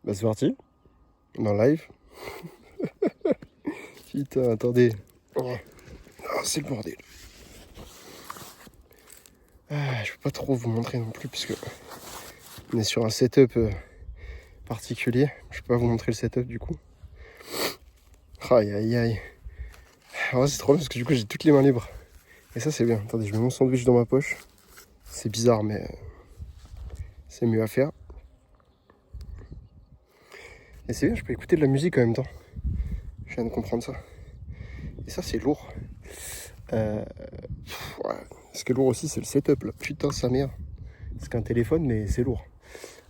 Bah c'est parti, on est en live. Putain, attendez. Oh, c'est le bordel. Je peux pas trop vous montrer non plus puisque on est sur un setup particulier. Je peux pas vous montrer le setup du coup. Aïe aïe aïe. Alors c'est trop bien parce que du coup j'ai toutes les mains libres. Et ça c'est bien. Attendez, je mets mon sandwich dans ma poche. C'est bizarre mais c'est mieux à faire. Et c'est bien, je peux écouter de la musique en même temps. Je viens de comprendre ça. Et ça c'est lourd. Ouais. Ce qui est lourd aussi c'est le setup là. Putain sa mère. C'est qu'un téléphone mais c'est lourd.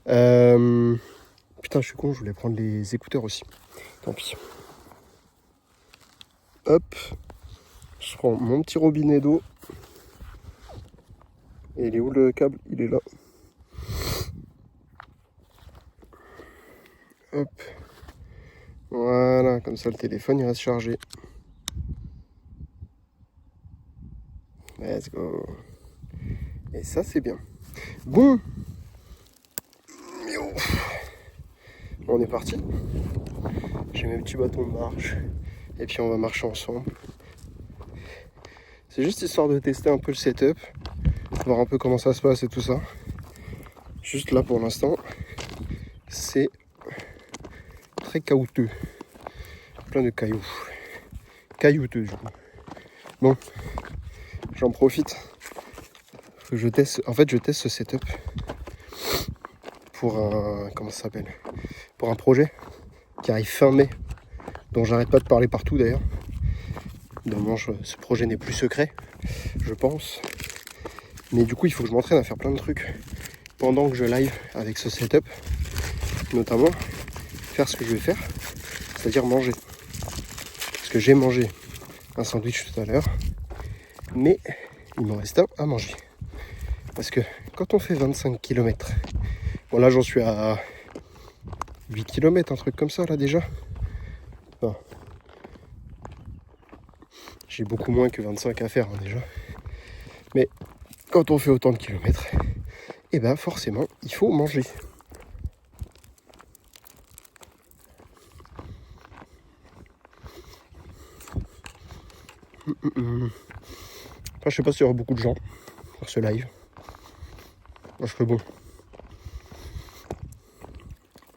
Putain je suis con, je voulais prendre les écouteurs aussi. Tant pis. Hop. Je prends mon petit robinet d'eau. Et il est où le câble? Il est là. Hop. Voilà, comme ça le téléphone il reste chargé. Let's go. Et ça c'est bien. Bon. On est parti. J'ai mes petits bâtons de marche. Et puis on va marcher ensemble. C'est juste histoire de tester un peu le setup. Voir un peu comment ça se passe et tout ça. Juste là pour l'instant. C'est très caouteux. Plein de cailloux. Caillouteux du coup. Bon. J'en profite. Faut que je teste. En fait je teste ce setup. Pour un. Comment ça s'appelle? Pour un projet qui arrive fin mai. Dont j'arrête pas de parler partout d'ailleurs. Dommage, ce projet n'est plus secret, je pense. Mais du coup, il faut que je m'entraîne à faire plein de trucs pendant que je live avec ce setup. Notamment, faire ce que je vais faire, c'est-à-dire manger. Parce que j'ai mangé un sandwich tout à l'heure, mais il m'en reste un à manger. Parce que quand on fait 25 km, bon là j'en suis à 8 km, un truc comme ça là déjà. Non. J'ai beaucoup moins que 25 à faire hein, déjà. Mais quand on fait autant de kilomètres, et ben forcément, il faut manger. Enfin, je sais pas s'il y aura beaucoup de gens sur ce live. Parce que bon,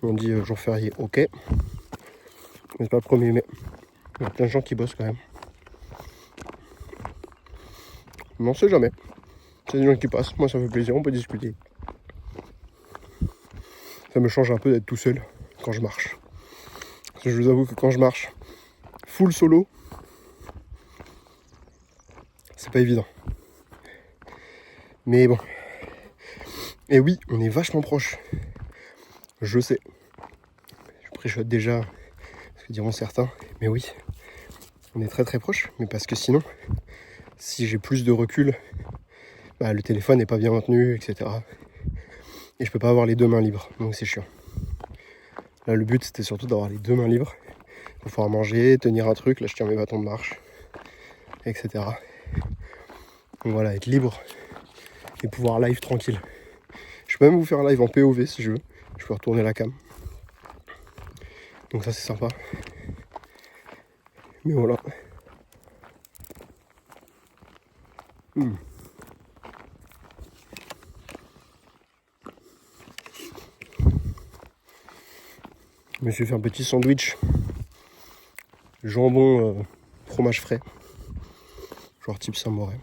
on dit jour férié, ok. Mais c'est pas le 1er mai. Il y a plein de gens qui bossent quand même. Mais on sait jamais. C'est des gens qui passent, moi ça me fait plaisir, on peut discuter. Ça me change un peu d'être tout seul quand je marche. Parce que je vous avoue que quand je marche full solo, c'est pas évident. Mais bon. Et oui, on est vachement proche. Je sais. Je préchote déjà, ce que diront certains. Mais oui, on est très très proche. Mais parce que sinon, si j'ai plus de recul, bah, le téléphone n'est pas bien maintenu, etc. Et je peux pas avoir les deux mains libres. Donc c'est chiant. Là, le but, c'était surtout d'avoir les deux mains libres. Pour pouvoir manger, tenir un truc. Là, je tiens mes bâtons de marche, etc. Donc voilà, être libre et pouvoir live tranquille. Je peux même vous faire un live en POV si je veux. Je peux retourner la cam. Donc ça c'est sympa. Mais voilà. Je me suis fait un petit sandwich. Jambon, fromage frais. Genre type Saint-Moret.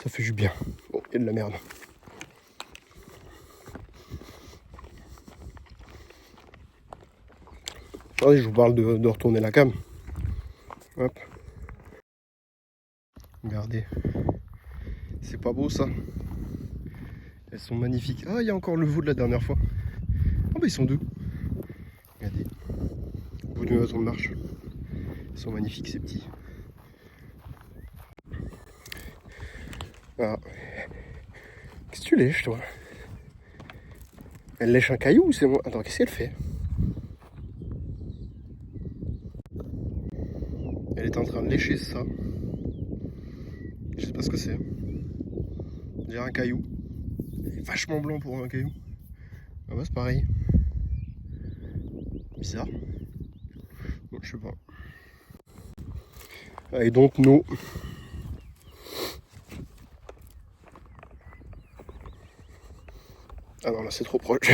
Ça fait du bien. Oh, il y a de la merde. Attendez, je vous parle de retourner la cam. Hop. Regardez. C'est pas beau ça. Elles sont magnifiques. Ah, il y a encore le veau de la dernière fois. Oh bah ils sont deux. Regardez. Au bout de mes bâtons de marche. Ils sont magnifiques ces petits. Ah. Qu'est-ce que tu lèches toi? Elle lèche un caillou ou c'est moi? Attends, qu'est-ce qu'elle fait? Elle est en train de lécher ça. Je sais pas ce que c'est. On dirait un caillou. Il est vachement blanc pour un caillou. Ah bah c'est pareil. Bizarre. Bon, je sais pas. I don't know. Ah non, là c'est trop proche.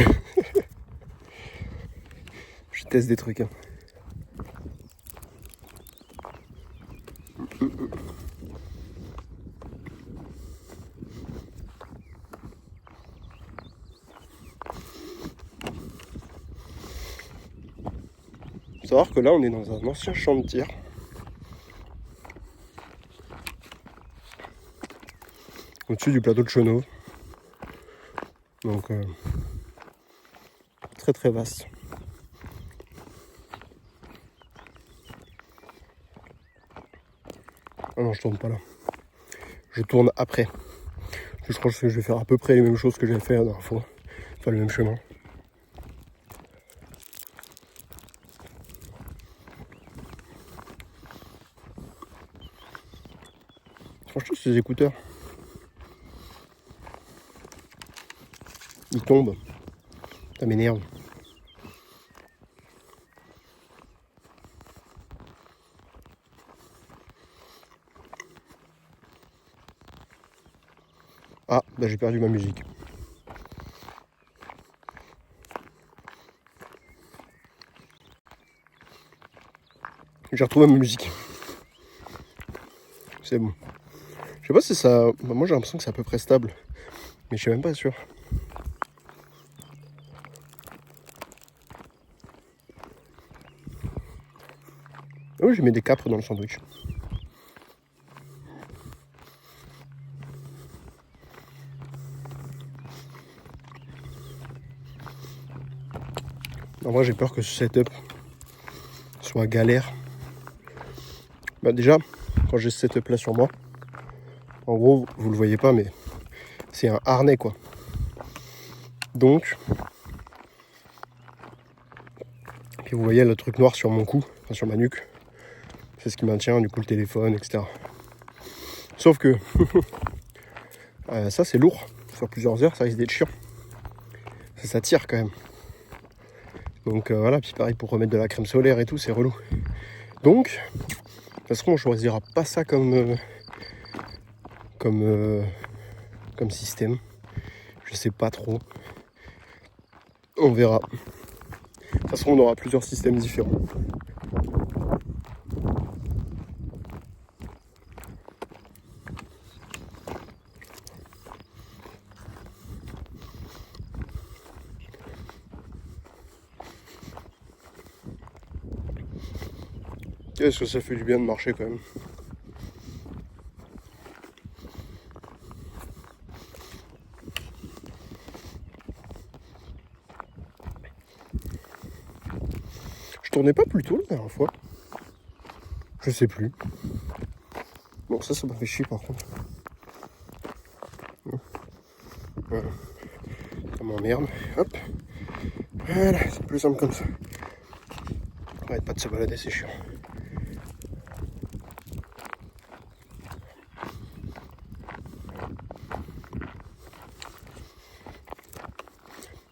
Je teste des trucs. Hein. Faut savoir que là on est dans un ancien champ de tir. Au-dessus du plateau de Chenauve. Donc très très vaste. Ah non, je tourne pas là. Je tourne après. Je pense que je vais faire à peu près les mêmes choses que j'avais fait la dernière fois. Enfin le même chemin. Franchement, ces écouteurs, ils tombent. Ça m'énerve. Ah, bah j'ai perdu ma musique. J'ai retrouvé ma musique. C'est bon. Je sais pas si ça... Bah, moi j'ai l'impression que c'est à peu près stable. Mais je suis même pas sûr. Ah oui, j'ai mis des capres dans le sandwich. En vrai, j'ai peur que ce setup soit galère. Bah déjà, quand j'ai ce setup là sur moi, en gros, vous le voyez pas, mais c'est un harnais quoi. Donc, puis vous voyez le truc noir sur mon cou, enfin sur ma nuque. C'est ce qui maintient du coup le téléphone, etc. Sauf que ça c'est lourd. Sur plusieurs heures, ça risque d'être chiant. Ça tire quand même. Donc voilà, puis pareil pour remettre de la crème solaire et tout, c'est relou. Donc, de toute façon, on choisira pas ça comme système. Je sais pas trop. On verra. De toute façon, on aura plusieurs systèmes différents. Qu'est-ce que ça fait du bien de marcher quand même. Je tournais pas plus tôt la dernière fois. Je sais plus. Bon, ça m'a fait chier par contre. Voilà. Ça m'emmerde. Hop. Voilà, c'est plus simple comme ça. Arrête pas de se balader, c'est chiant.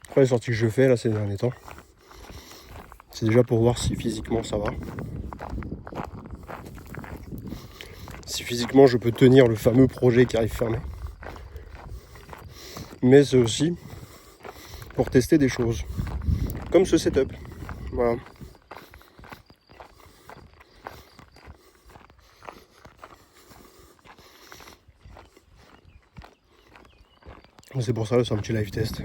Après les sorties que je fais là ces derniers temps, c'est déjà pour voir si physiquement ça va. Si physiquement je peux tenir le fameux projet qui arrive fermé. Mais c'est aussi pour tester des choses. Comme ce setup. Voilà. C'est pour ça, c'est un petit live test.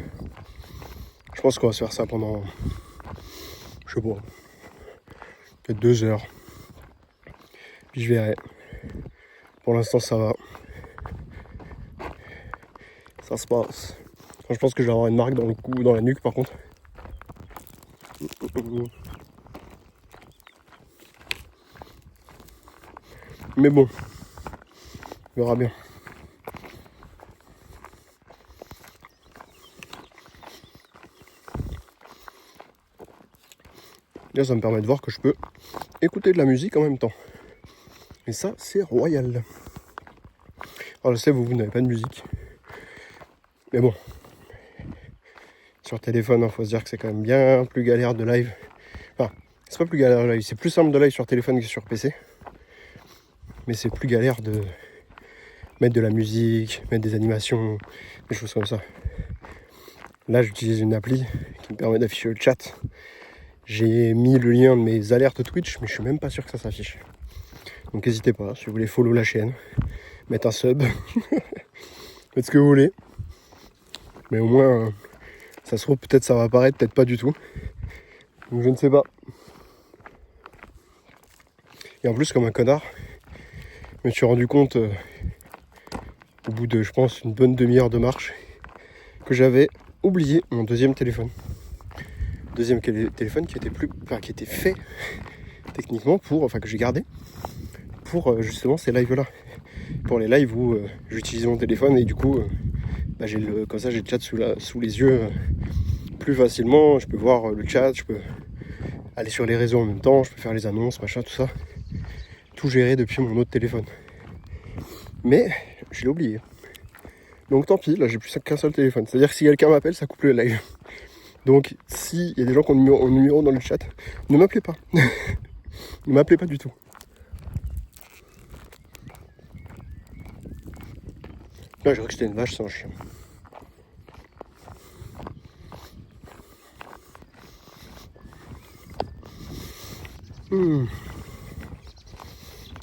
Je pense qu'on va se faire ça pendant, je sais pas, peut-être 2 heures. Puis je verrai. Pour l'instant, ça va. Ça se passe. Enfin, je pense que je vais avoir une marque dans le cou, dans la nuque par contre. Mais bon, on verra bien. Là, ça me permet de voir que je peux écouter de la musique en même temps. Et ça, c'est royal. Alors, je sais, vous n'avez pas de musique. Mais bon, sur téléphone, il faut se dire que c'est quand même bien plus galère de live. Enfin, C'est pas plus galère de live, c'est plus simple de live sur téléphone que sur PC. Mais c'est plus galère de mettre de la musique, mettre des animations, des choses comme ça. Là, j'utilise une appli qui me permet d'afficher le chat. J'ai mis le lien de mes alertes Twitch, mais je suis même pas sûr que ça s'affiche. Donc n'hésitez pas, si vous voulez follow la chaîne, mettre un sub, faites ce que vous voulez. Mais au moins, ça se trouve, peut-être ça va apparaître, peut-être pas du tout. Donc je ne sais pas. Et en plus, comme un connard, je me suis rendu compte, au bout de, je pense, une bonne demi-heure de marche, que j'avais oublié mon deuxième téléphone. Deuxième téléphone qui était fait techniquement que j'ai gardé pour justement ces lives-là. Pour les lives où j'utilise mon téléphone et du coup, comme ça j'ai le chat sous les yeux plus facilement. Je peux voir le chat, je peux aller sur les réseaux en même temps, je peux faire les annonces, machin, tout ça. Tout gérer depuis mon autre téléphone. Mais je l'ai oublié. Donc tant pis, là j'ai plus qu'un seul téléphone. C'est-à-dire que si quelqu'un m'appelle, ça coupe le live. Donc s'il y a des gens qui ont un numéro dans le chat, ne m'appelez pas. Ne m'appelez pas du tout. Là j'ai cru que c'était une vache, c'est un chien.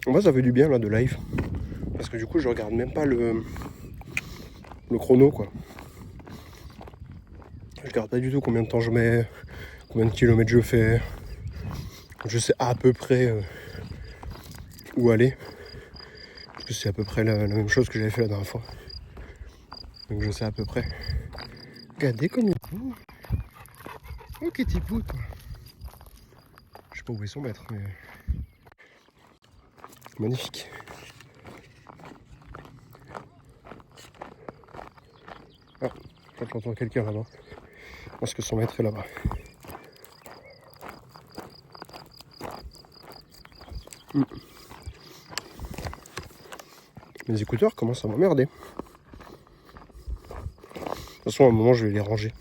Moi ça fait du bien là de live. Parce que du coup je regarde même pas le chrono quoi. Je regarde pas du tout combien de temps je mets, combien de kilomètres je fais. Je sais à peu près où aller. Parce que c'est à peu près la même chose que j'avais fait la dernière fois. Donc je sais à peu près. Regardez comme il est beau. Oh qu'est-ce qu'il est beau toi. Je sais pas où est son maître mais... Magnifique. Ah, j'entends quelqu'un là-bas. Je pense que son maître est là-bas. Mes écouteurs commencent à m'emmerder. De toute façon, à un moment, je vais les ranger.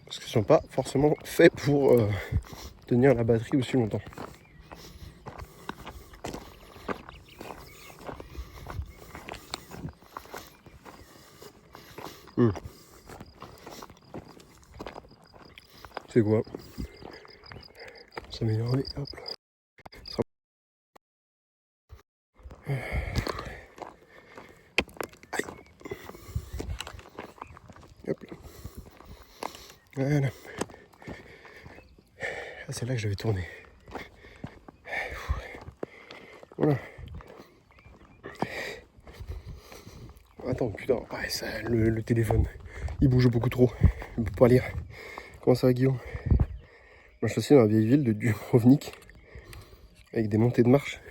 Parce qu'ils sont pas forcément faits pour tenir la batterie aussi longtemps. C'est quoi? Ça m'énerve. Hop là. Aïe. Hop là. Voilà. Ah, c'est là que j'avais tourné. Voilà. Attends, putain, ouais, ça, le téléphone, il bouge beaucoup trop. Il peut pas lire. Comment ça va, Guillaume? Moi, je suis aussi dans la vieille ville de Dubrovnik, avec des montées de marche.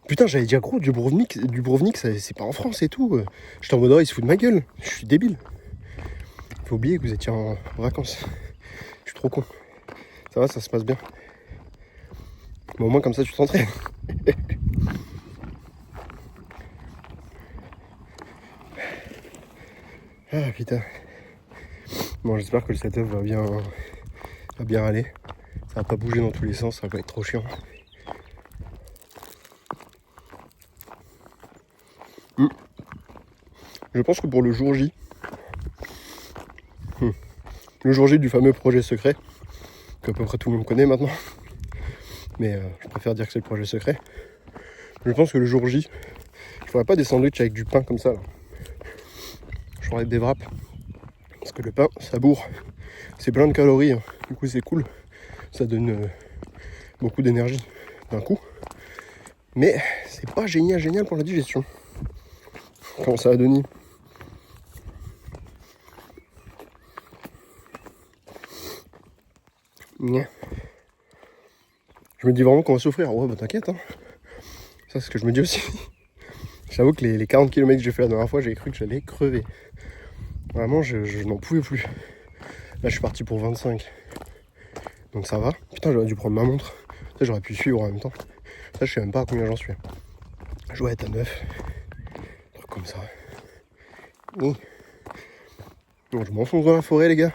Putain, j'avais dit gros, Dubrovnik, c'est pas en France et tout. J'étais en mode, il se fout de ma gueule. Je suis débile. Faut oublier que vous étiez en vacances. Je suis trop con. Ça va, ça se passe bien. Mais au moins, comme ça, tu t'entraînes. Ah putain. Bon, j'espère que le setup va bien aller. Ça va pas bouger dans tous les sens, ça va pas être trop chiant. Je pense que pour le jour J, le jour J du fameux projet secret, qu'à peu près tout le monde connaît maintenant, mais je préfère dire que c'est le projet secret. Je pense que le jour J, je ferai pas des sandwichs avec du pain comme ça là. Je ferai des wraps. Parce que le pain, ça bourre. C'est plein de calories. Hein. Du coup, c'est cool. Ça donne beaucoup d'énergie d'un coup. Mais c'est pas génial pour la digestion. Comment ça va, Denis? Je me dis vraiment qu'on va souffrir. Ouais, bah t'inquiète. Hein. Ça, c'est ce que je me dis aussi. J'avoue que les 40 km que j'ai fait la dernière fois, j'ai cru que j'allais crever. Vraiment, je n'en pouvais plus. Là, je suis parti pour 25. Donc ça va. Putain, j'aurais dû prendre ma montre. Ça, j'aurais pu suivre en même temps. Ça, je sais même pas à combien j'en suis. Je dois être à 9. Un truc comme ça. Oui. Donc, je m'enfonce dans la forêt, les gars.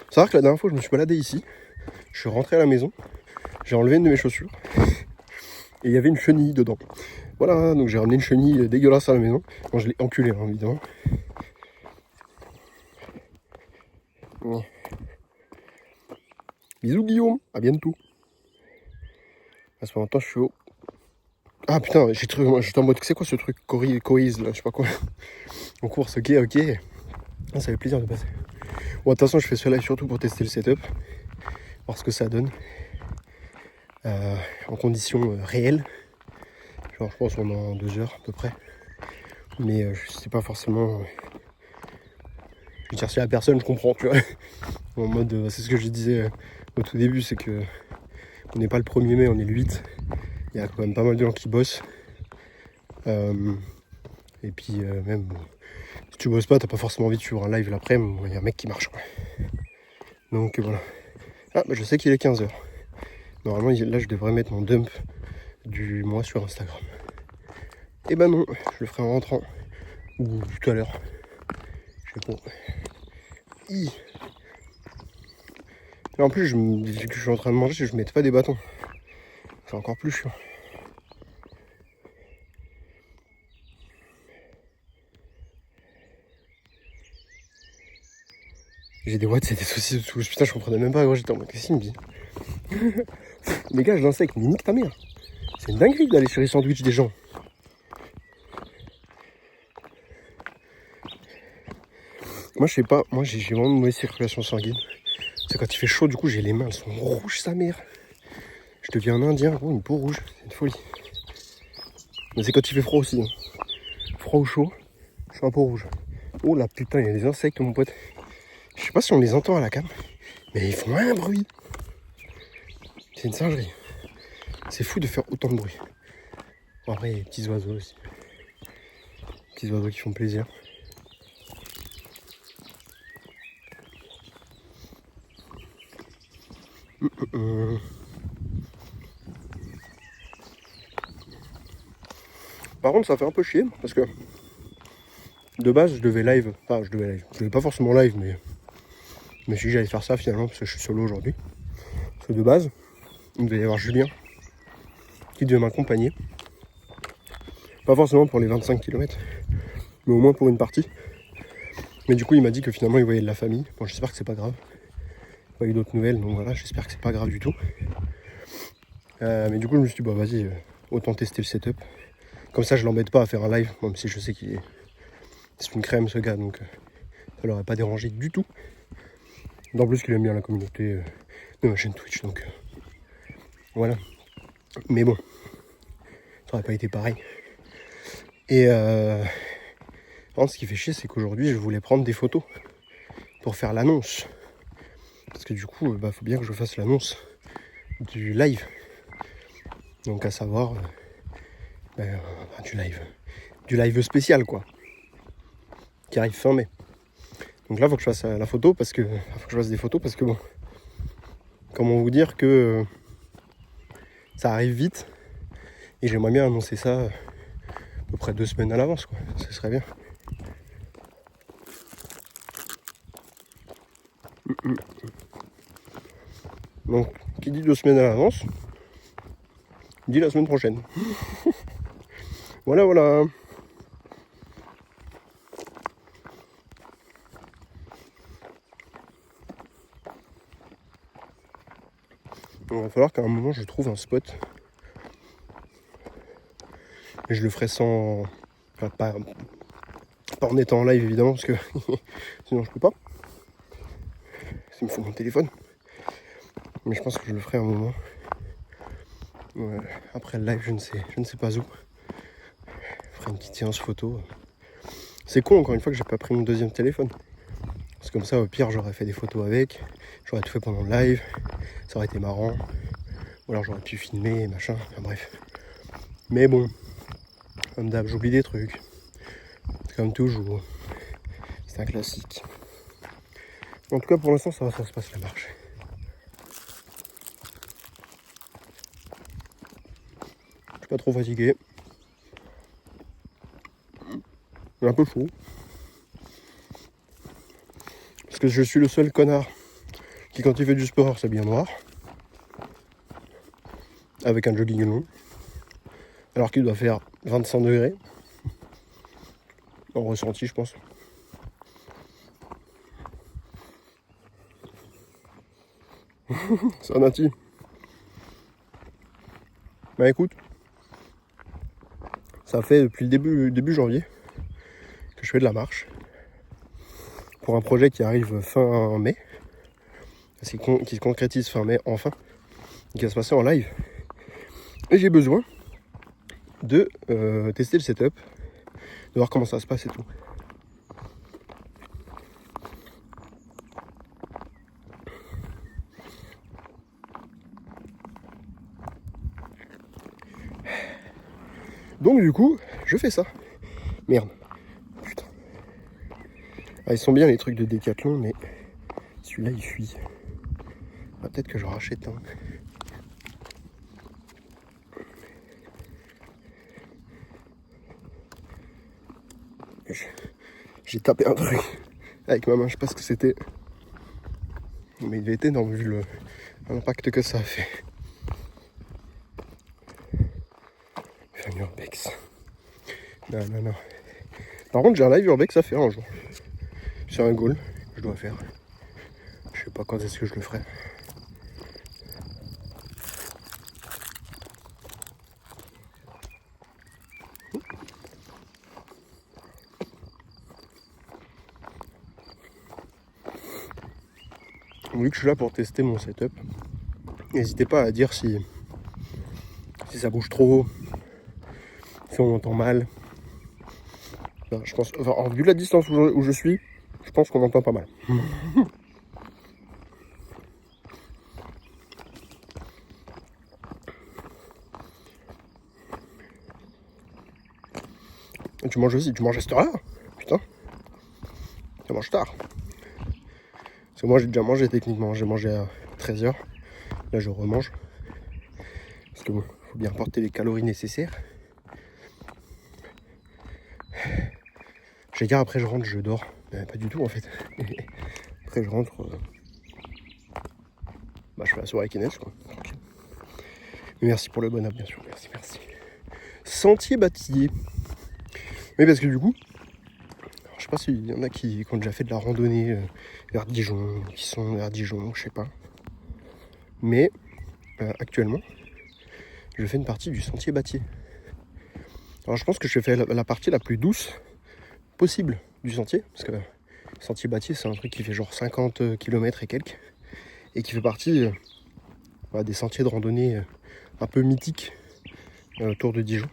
C'est vrai que la dernière fois, je me suis baladé ici. Je suis rentré à la maison. J'ai enlevé une de mes chaussures. Et il y avait une chenille dedans. Voilà, donc j'ai ramené une chenille dégueulasse à la maison. Bon, je l'ai enculée, hein, évidemment. Ouais. Bisous, Guillaume. À bientôt. À ce moment-là, je suis au... Ah putain, j'étais en mode, c'est quoi ce truc Coise, là, je sais pas quoi. En course, ok. Ah, ça fait plaisir de passer. Bon, de toute façon, je fais ce live surtout pour tester le setup. Voir ce que ça donne. En conditions réelles. Genre, je pense pendant 2 heures à peu près. Mais je sais pas forcément... Je veux dire, si la personne, je comprends, tu vois. En mode, c'est ce que je disais au tout début, c'est que on n'est pas le 1er mai, on est le 8. Il y a quand même pas mal de gens qui bossent. Et puis même, si tu bosses pas, t'as pas forcément envie de suivre un live l'après-midi, il y a un mec qui marche, quoi. Donc voilà. Ah, bah, je sais qu'il est 15h. Normalement, là, je devrais mettre mon dump du mois sur Instagram. Et bah non, je le ferai en rentrant. Ou tout à l'heure. Je sais pas. Et en plus, vu que je suis en train de manger, je mets pas des bâtons. C'est encore plus chiant. J'ai des watts, c'est des saucisses de Toulouse. Putain, je comprenais même pas. J'étais en mode, qu'est-ce qu'il me dit? Les gars, je l'insecte, mais nique ta mère. C'est une dinguerie d'aller sur les sandwichs des gens. Moi, je sais pas. Moi, j'ai vraiment une mauvaise circulation sanguine. C'est quand il fait chaud, du coup, j'ai les mains, elles sont rouges, sa mère. Je deviens un indien, gros, une peau rouge. C'est une folie. Mais c'est quand il fait froid aussi. Hein. Froid ou chaud, je suis un peu rouge. Oh la putain, il y a des insectes, mon pote. Je sais pas si on les entend à la cam, mais ils font un bruit. C'est une singerie. C'est fou de faire autant de bruit. Bon, après, il y a des petits oiseaux aussi. Petits oiseaux qui font plaisir. Par contre, ça fait un peu chier parce que de base, je devais pas forcément live, mais je me suis dit que j'allais faire ça finalement parce que je suis solo aujourd'hui. Parce que de base, il devait y avoir Julien qui devait m'accompagner. Pas forcément pour les 25 km, mais au moins pour une partie. Mais du coup, il m'a dit que finalement, il voyait de la famille. Bon, j'espère que c'est pas grave. Pas eu d'autres nouvelles, donc voilà, j'espère que c'est pas grave du tout. Mais du coup, je me suis dit, bah vas-y, autant tester le setup. Comme ça, je l'embête pas à faire un live, même si je sais qu'il est... C'est une crème, ce gars, donc ça l'aurait pas dérangé du tout. En plus qu'il aime bien la communauté de ma chaîne Twitch, donc voilà. Mais bon, ça aurait pas été pareil. Et ce qui fait chier, c'est qu'aujourd'hui, je voulais prendre des photos pour faire l'annonce. Parce que du coup, faut bien que je fasse l'annonce du live. Donc à savoir, du live spécial, quoi. Qui arrive fin mai. Donc là, faut que je fasse la photo parce que... faut que je fasse des photos parce que bon... Comment vous dire que ça arrive vite et j'aimerais bien annoncer ça à peu près 2 semaines à l'avance, quoi. Ce serait bien. Donc, qui dit 2 semaines à l'avance, dit la semaine prochaine. Voilà. Il va falloir qu'à un moment je trouve un spot. Et je le ferai sans... Enfin, pas en étant en live évidemment parce que sinon je peux pas. Il me faut mon téléphone. Mais je pense que je le ferai à un moment. Ouais, après le live, je ne sais pas où. Je ferai une petite séance photo. C'est con encore une fois que j'ai pas pris mon deuxième téléphone. Parce que comme ça au pire j'aurais fait des photos avec. J'aurais tout fait pendant le live. Ça aurait été marrant. Ou alors j'aurais pu filmer, machin. Enfin bref. Mais bon. Comme d'hab, j'oublie des trucs. Comme toujours. C'est un classique. En tout cas pour l'instant ça se passe la marche. Je suis pas trop fatigué. Un peu chaud. que je suis le seul connard qui, quand il fait du sport, s'habille en noir, avec un jogging long, alors qu'il doit faire 25 degrés, en ressenti je pense. C'est un nati. Bah écoute, ça fait depuis le début janvier que je fais de la marche pour un projet qui arrive fin mai, qui se concrétise fin mai enfin, qui va se passer en live. Et j'ai besoin de tester le setup, de voir comment ça se passe et tout. Donc du coup, je fais ça. Merde. Putain. Ah, ils sont bien les trucs de Décathlon, mais celui-là il fuit. Ah, peut-être que j'en rachète un. J'ai tapé un truc avec ma main, je sais pas ce que c'était. Mais il était énorme vu l'impact que ça a fait. Faire Urbex. Non. Par contre, j'ai un live Urbex à faire un jour. C'est un goal que je dois faire. Je sais pas quand est-ce que je le ferai. Vu que je suis là pour tester mon setup, n'hésitez pas à dire si ça bouge trop, si on entend mal. Ben, je pense, enfin, vu la distance où je suis, je pense qu'on entend pas mal. Et tu manges aussi, tu manges à cette heure-là? Putain, tu manges tard. Parce que moi j'ai déjà mangé techniquement, j'ai mangé à 13h. Là je remange. Parce que bon, faut bien apporter les calories nécessaires. J'allais dire après je rentre, je dors. Mais pas du tout en fait. Après je rentre. Je fais la soirée avec Inès quoi. Tranquille. Mais merci pour le bon app bien sûr, merci. Sentier bâti. Mais parce que du coup, alors, je sais pas s'il y en a qui ont déjà fait de la randonnée vers Dijon, qui sont vers Dijon, je sais pas. Mais actuellement, je fais une partie du sentier bâti. Alors je pense que je fais la partie la plus douce possible du sentier, parce que le sentier bâti c'est un truc qui fait genre 50 km et quelques, et qui fait partie des sentiers de randonnée un peu mythiques autour de Dijon.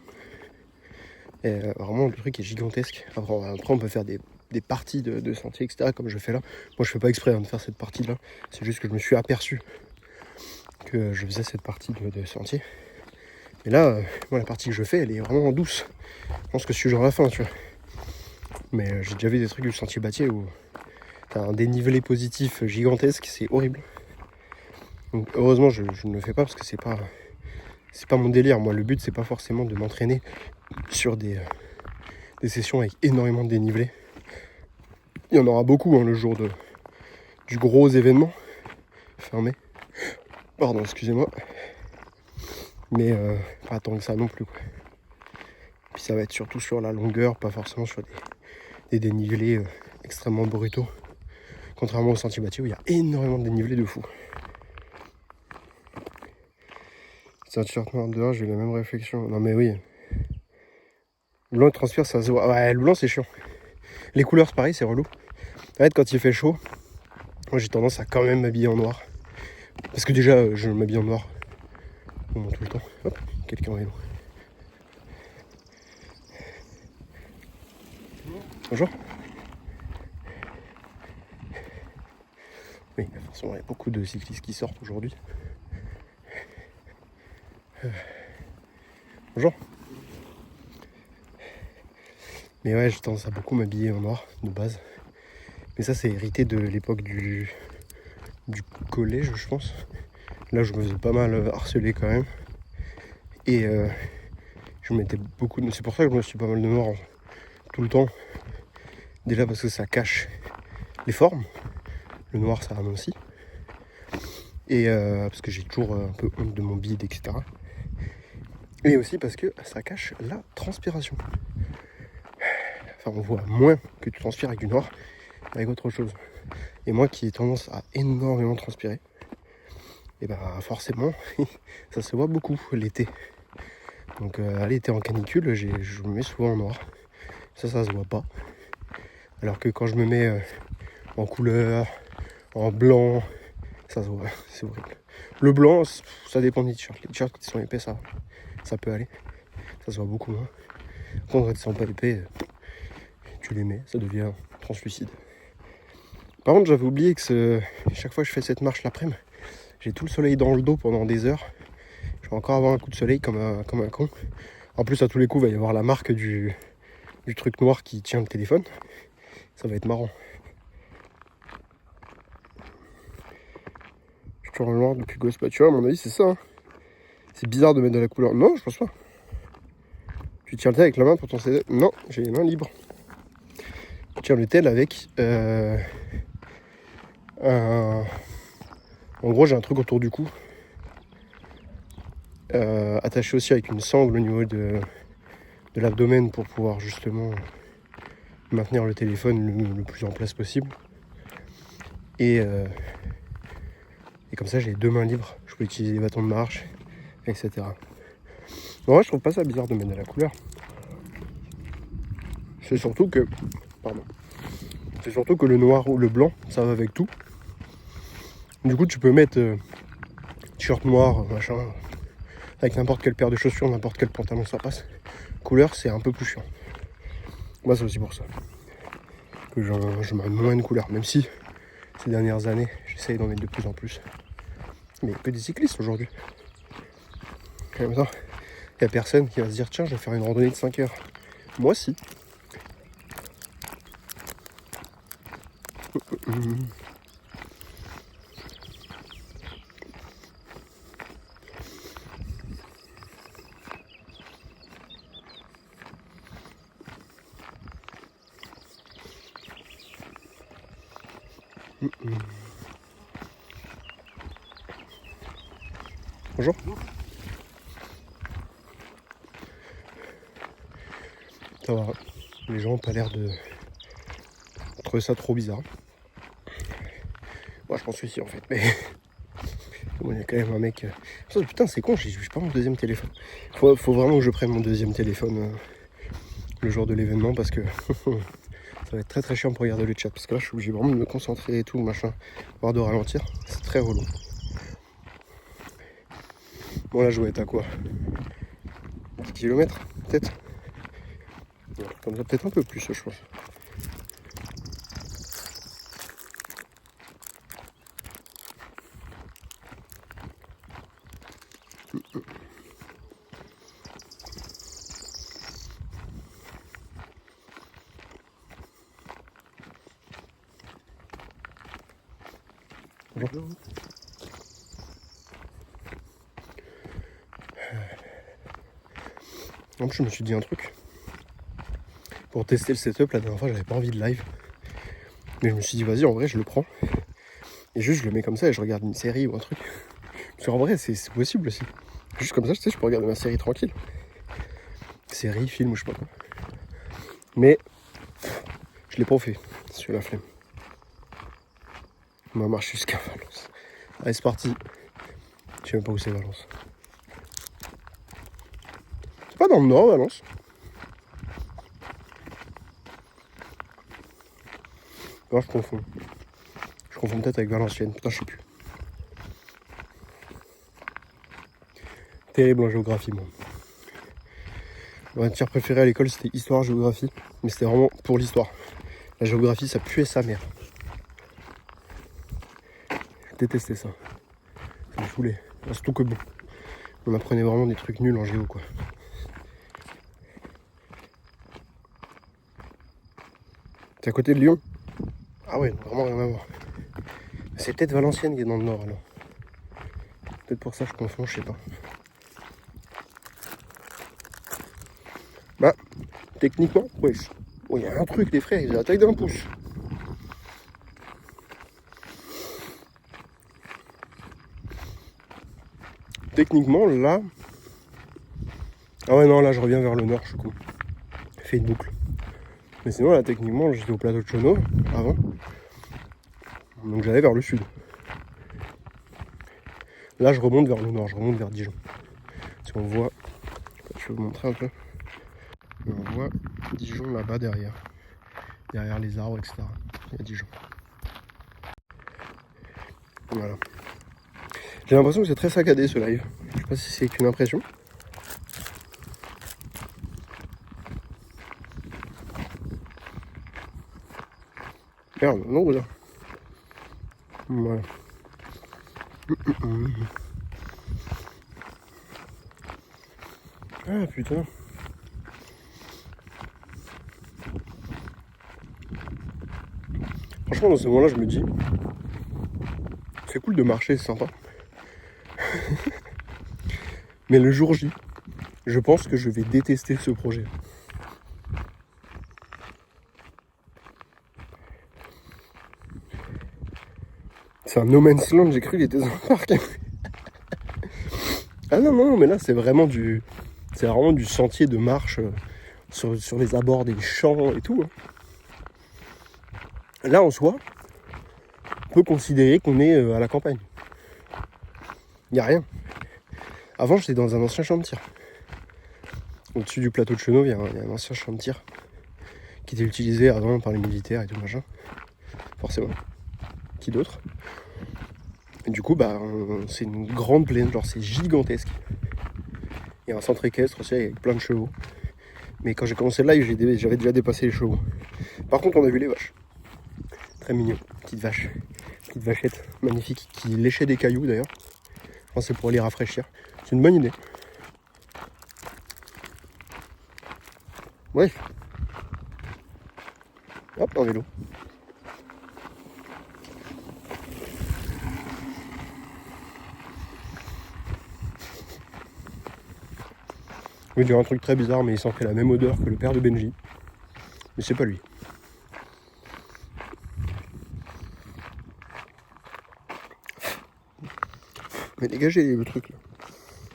Et vraiment le truc est gigantesque. Après on peut faire des parties de sentiers, etc. comme je fais là. Moi je fais pas exprès de faire cette partie là, c'est juste que je me suis aperçu que je faisais cette partie de sentier. Et là, moi la partie que je fais elle est vraiment douce. Je pense que je suis genre à la fin, tu vois. Mais j'ai déjà vu des trucs du sentier bâti où t'as un dénivelé positif gigantesque, c'est horrible. Donc heureusement je ne le fais pas parce que c'est pas mon délire. Moi le but c'est pas forcément de m'entraîner sur des sessions avec énormément de dénivelé. Il y en aura beaucoup le jour du gros événement fermé. Pardon, excusez-moi. Mais pas tant que ça non plus quoi. Puis ça va être surtout sur la longueur, pas forcément sur des dénivelés extrêmement brutaux. Contrairement au sentier bâti où il y a énormément de dénivelé de fou. C'est un t-shirt noir dehors, j'ai eu la même réflexion. Non mais oui. Le blanc et transfert ça se voit. Ouais, le blanc c'est chiant. Les couleurs c'est pareil, c'est relou. En fait quand il fait chaud, moi j'ai tendance à quand même m'habiller en noir. Parce que déjà je m'habille en noir. Tout le temps. Hop, quelqu'un en vélo. Bonjour. Oui, forcément il y a beaucoup de cyclistes qui sortent aujourd'hui. Bonjour. Mais ouais, j'ai tendance à beaucoup m'habiller en noir de base. Mais ça c'est hérité de l'époque du collège je pense. Là je me faisais pas mal harceler quand même. Et je mettais beaucoup de... C'est pour ça que je me suis pas mal de noir tout le temps. Déjà parce que ça cache les formes. Le noir, ça m'amoncit. Et parce que j'ai toujours un peu honte de mon bide, etc. Et aussi parce que ça cache la transpiration. Enfin, on voit moins que tu transpires avec du noir avec autre chose. Et moi qui ai tendance à énormément transpirer, et ben forcément, ça se voit beaucoup l'été. Donc à l'été en canicule, je me mets souvent en noir. Ça se voit pas. Alors que quand je me mets en couleur, en blanc, ça se voit, c'est horrible. Le blanc, ça dépend des t-shirts. Les t-shirts qui sont épais, ça peut aller. Ça se voit beaucoup moins. Quand ils sont pas épais, tu les mets, ça devient translucide. Par contre, j'avais oublié que chaque fois que je fais cette marche l'après-midi, j'ai tout le soleil dans le dos pendant des heures. Je vais encore avoir un coup de soleil comme un con. En plus, à tous les coups, il va y avoir la marque du truc noir qui tient le téléphone. Ça va être marrant. Je suis toujours noir depuis gosse. Bah, tu vois, à mon avis, c'est ça. Hein. C'est bizarre de mettre de la couleur. Non, je pense pas. Tu tiens le tel avec la main pour ton CD. Non, j'ai les mains libres. Tu tiens le tel avec en gros, j'ai un truc autour du cou. Attaché aussi avec une sangle au niveau de l'abdomen pour pouvoir justement maintenir le téléphone le plus en place possible. Et comme ça, j'ai 2 mains libres. Je peux utiliser les bâtons de marche, etc. Moi, je trouve pas ça bizarre de mettre de la couleur. C'est surtout que le noir ou le blanc, ça va avec tout. Du coup, tu peux mettre t-shirt noir, machin, avec n'importe quelle paire de chaussures, n'importe quel pantalon, ça passe. Couleur, c'est un peu plus chiant. Moi, c'est aussi pour ça que je mets moins de couleurs, même si ces dernières années, j'essaye d'en mettre de plus en plus. Mais que des cyclistes aujourd'hui. En même temps, il n'y a personne qui va se dire tiens, je vais faire une randonnée de 5 heures. Moi, si. Bonjour. Ça va. Les gens n'ont pas l'air de trouver ça trop bizarre. Moi, je pense que si, en fait. Mais il y a quand même un mec. Putain, c'est con, j'ai pas mon deuxième téléphone. Faut vraiment que je prenne mon deuxième téléphone le jour de l'événement parce que ça va être très très chiant pour regarder le chat. Parce que là, je suis obligé vraiment de me concentrer et tout, machin, voire de ralentir. C'est très relou. Bon, là, je vais être à quoi 10 km peut-être. Comme ça, peut-être un peu plus, je pense. Bonjour. Donc, je me suis dit un truc. Pour tester le setup, la dernière fois, j'avais pas envie de live. Mais je me suis dit, vas-y, en vrai, je le prends. Et juste, je le mets comme ça et je regarde une série ou un truc. Parce qu'en vrai, c'est possible aussi. Juste comme ça, tu sais, je peux regarder ma série tranquille. Série, film ou je sais pas quoi. Mais je l'ai pas fait. C'est la flemme. On va marcher jusqu'à Valence. Allez, c'est parti. Je sais même pas où c'est Valence. C'est pas dans le nord, Valence. Non, je confonds. Je confonds peut-être avec Valenciennes. Putain, je sais plus. Terrible en géographie, moi. Ma matière préférée à l'école, c'était histoire-géographie. Mais c'était vraiment pour l'histoire. La géographie, ça puait sa mère. Je détestais ça. Ça me saoulait. Surtout que bon, on apprenait vraiment des trucs nuls en géo, quoi. T'es à côté de Lyon? Ah ouais, vraiment rien à voir. C'est peut-être Valenciennes qui est dans le nord, alors. Peut-être pour ça je confonds, je sais pas. Bah, techniquement, wesh. Oh, il y a un truc, les frères, il a la taille d'un pouce. techniquement, là... Ah ouais, non, là, je reviens vers le nord, je suis con. Je fais une boucle. Mais sinon, là, techniquement, j'étais au plateau de Chenot, avant. Donc j'allais vers le sud. Là, je remonte vers le nord, je remonte vers Dijon. Si on voit... Je vais vous montrer un peu. On voit Dijon là-bas derrière. Derrière les arbres, etc. Il y a Dijon. Voilà. J'ai l'impression que c'est très saccadé ce live. Je sais pas si c'est qu'une impression. Merde, non, là. Voilà. Ah putain. Franchement, dans ce moment-là, je me dis, c'est cool de marcher, c'est sympa. Mais le jour J, je pense que je vais détester ce projet. C'est un no man's land, j'ai cru qu'il était dans un parc. Ah non, mais là c'est vraiment du sentier de marche sur les abords des champs et tout. Là en soi, on peut considérer qu'on est à la campagne. Il n'y a rien. Avant j'étais dans un ancien champ de tir. Au-dessus du plateau de Chenot, il y a un ancien champ de tir qui était utilisé avant par les militaires et tout machin. Forcément. Qui d'autre? Et du coup, c'est une grande plaine, genre c'est gigantesque. Il y a un centre équestre aussi avec plein de chevaux. Mais quand j'ai commencé le live, j'avais déjà dépassé les chevaux. Par contre, on a vu les vaches. Très mignon, petite vache. Petite vachette magnifique qui léchait des cailloux d'ailleurs. Je pense que c'est pour les rafraîchir. C'est une bonne idée. Ouais. Hop, un vélo. Je vais dire un truc très bizarre, mais il sent fait la même odeur que le père de Benji. Mais c'est pas lui. Mais dégagez le truc là.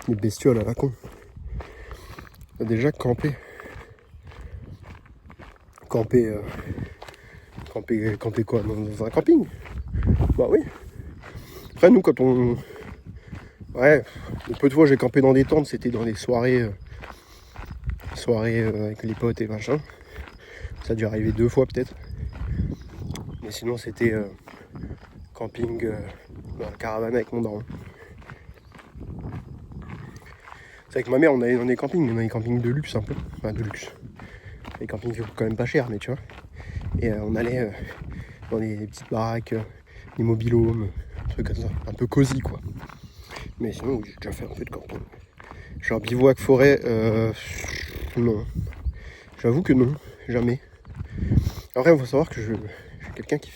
Les bestioles à la con. On a déjà campé. Camper quoi? Dans un camping? Bah oui. Après nous quand on... Ouais, le peu de fois j'ai campé dans des tentes, c'était dans des soirées avec les potes et machin. Ça a dû arriver 2 fois peut-être. Mais sinon c'était camping dans la caravane avec mon daron. C'est avec ma mère on allait dans des campings, mais dans des campings de luxe un peu. Enfin de luxe. Les campings qui coûtent quand même pas cher, mais tu vois. Et on allait dans des petites baraques, des mobil-homes, trucs comme ça. Un peu cosy quoi. Mais sinon j'ai déjà fait un peu de camping. Genre bivouac forêt, non. J'avoue que non, jamais. Après il faut savoir que je suis quelqu'un qui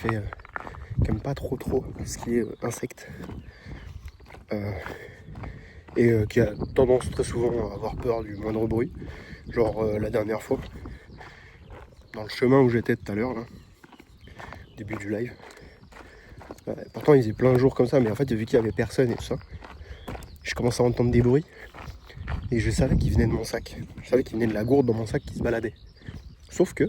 aime pas trop ce qui est insectes. Et qui a tendance très souvent à avoir peur du moindre bruit. Genre la dernière fois, dans le chemin où j'étais tout à l'heure, là, début du live. Pourtant il faisait plein de jours comme ça, mais en fait vu qu'il y avait personne et tout ça, je commençais à entendre des bruits. Et je savais qu'il venait de mon sac. Je savais qu'il venait de la gourde dans mon sac qui se baladait. Sauf que,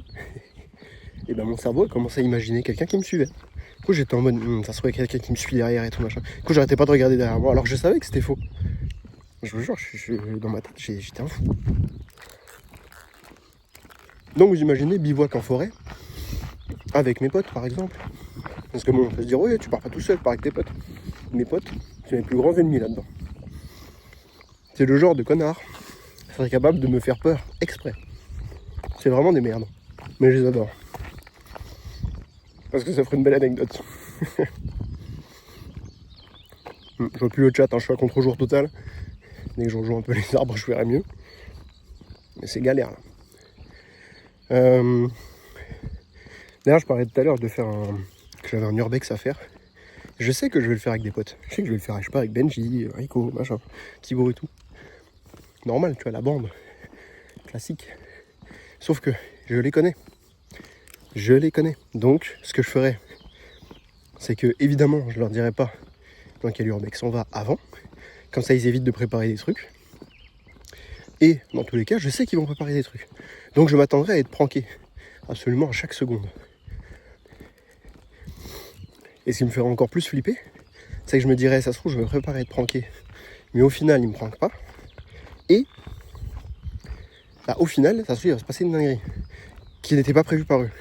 et mon cerveau a commencé à imaginer quelqu'un qui me suivait. Du coup j'étais en mode, ça se trouvait quelqu'un qui me suit derrière et tout machin. Du coup j'arrêtais pas de regarder derrière moi, alors que je savais que c'était faux. Je vous jure, dans ma tête, j'étais un fou. Donc vous imaginez bivouac en forêt, avec mes potes par exemple. Parce que bon, on peut se dire, ouais, tu pars pas tout seul, tu pars avec tes potes. Mes potes, c'est mes plus grands ennemis là-dedans. C'est le genre de connard qui serait capable de me faire peur exprès. C'est vraiment des merdes. Mais je les adore. Parce que ça ferait une belle anecdote. Je vois plus le chat, je suis à contre-jour total. Dès que je rejoins un peu les arbres, je verrai mieux. Mais c'est galère là. D'ailleurs, je parlais tout à l'heure que j'avais un urbex à faire. Je sais que je vais le faire avec des potes. Je sais que je vais le faire, je sais pas, avec Benji, Rico, machin, Thibaut et tout. Normal, tu vois, la bande. Classique. Sauf que je les connais. Donc, ce que je ferais, c'est que, évidemment, je leur dirais pas dans quel urbex on va avant. Comme ça, ils évitent de préparer des trucs. Et dans tous les cas, je sais qu'ils vont préparer des trucs. Donc je m'attendrai à être pranké. Absolument à chaque seconde. Et ce qui me ferait encore plus flipper, c'est que je me dirais, ça se trouve, je me prépare à être pranké. Mais au final, ils me pranquent pas. Et bah, au final, ça se trouve, il va se passer une dinguerie qui n'était pas prévue par eux.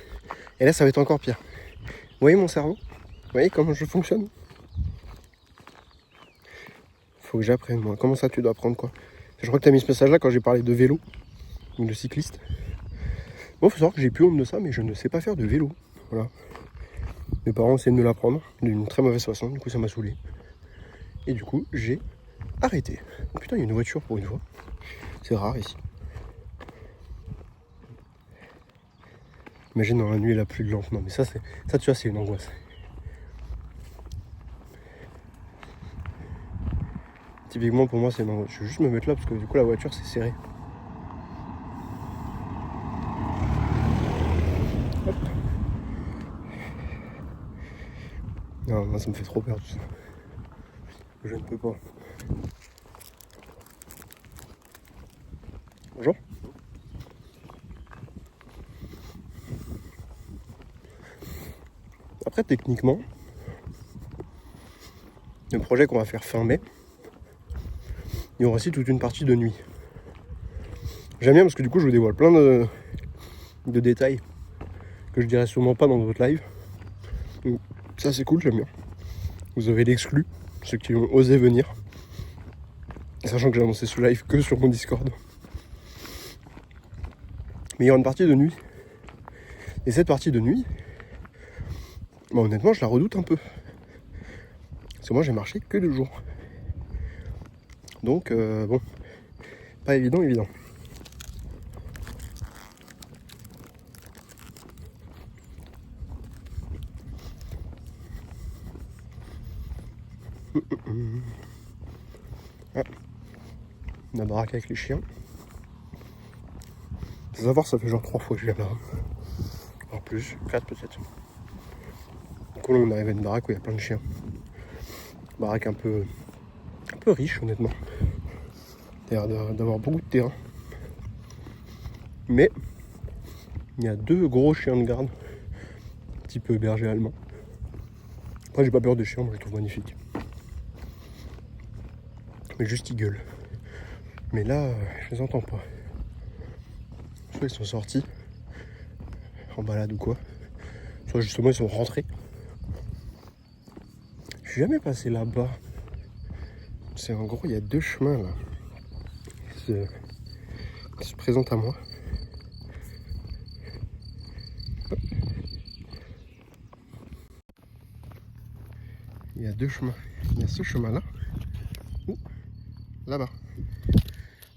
Et là, ça va être encore pire. Vous voyez mon cerveau? Vous voyez comment je fonctionne? Faut que j'apprenne, moi. Comment ça, tu dois apprendre quoi? Je crois que tu as mis ce message-là quand j'ai parlé de vélo ou de cycliste. Bon, faut savoir que j'ai plus honte de ça, mais je ne sais pas faire de vélo. Voilà. Mes parents essaient de me l'apprendre d'une très mauvaise façon, du coup ça m'a saoulé. Et du coup, j'ai arrêté. Oh, putain, il y a une voiture pour une fois. C'est rare ici. Imagine dans la nuit la pluie lente. Non mais ça tu vois, c'est une angoisse. Typiquement pour moi c'est une angoisse. Je vais juste me mettre là parce que du coup la voiture c'est serré. Hop. Non, moi ça me fait trop peur tout ça. Je ne peux pas. Bonjour. Après techniquement, le projet qu'on va faire fin mai, il y aura aussi toute une partie de nuit. J'aime bien parce que du coup je vous dévoile plein de détails que je dirais sûrement pas dans votre live. Donc, ça c'est cool, j'aime bien. Vous avez l'exclu, ceux qui ont osé venir. Sachant que j'ai annoncé ce live que sur mon Discord. Mais il y aura une partie de nuit. Et cette partie de nuit, bah, honnêtement je la redoute un peu. Parce que moi j'ai marché que 2 jours. Donc bon, pas évident. Ah, la baraque avec les chiens. Faut savoir, ça fait genre 3 fois que je viens là. En plus, 4 peut-être. Du coup là on arrive à une baraque où il y a plein de chiens. Baraque un peu riche honnêtement. L'air d'avoir beaucoup de terrain. Mais il y a 2 gros chiens de garde. Un petit peu berger allemand. Après j'ai pas peur des chiens, moi je les trouve magnifiques. Mais juste ils gueulent. Mais là, je les entends pas. Soit ils sont sortis en balade ou quoi. Soit justement ils sont rentrés. Je suis jamais passé là-bas. C'est en gros, il y a 2 chemins là qui se présentent à moi. Hop. Il y a 2 chemins. Il y a ce chemin-là ou là-bas.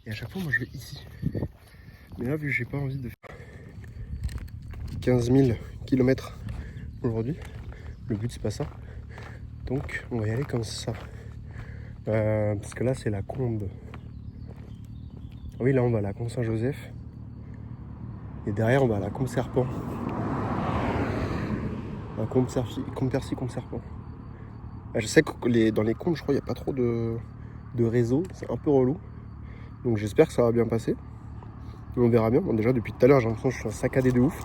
Et à chaque fois, moi je vais ici. Mais là, vu que j'ai pas envie de faire 15 000 km aujourd'hui, le but c'est pas ça. Donc on va y aller comme ça. Parce que là c'est la Combe. Oui, là on va à la Combe Saint-Joseph. Et derrière on va à la Combe Serpent. La Combe Percy, Combe Serpent. Je sais que dans les combes, je crois, il n'y a pas trop de réseau. C'est un peu relou. Donc j'espère que ça va bien passer. On verra bien. Bon, déjà depuis tout à l'heure j'ai l'impression que je suis saccadé de ouf.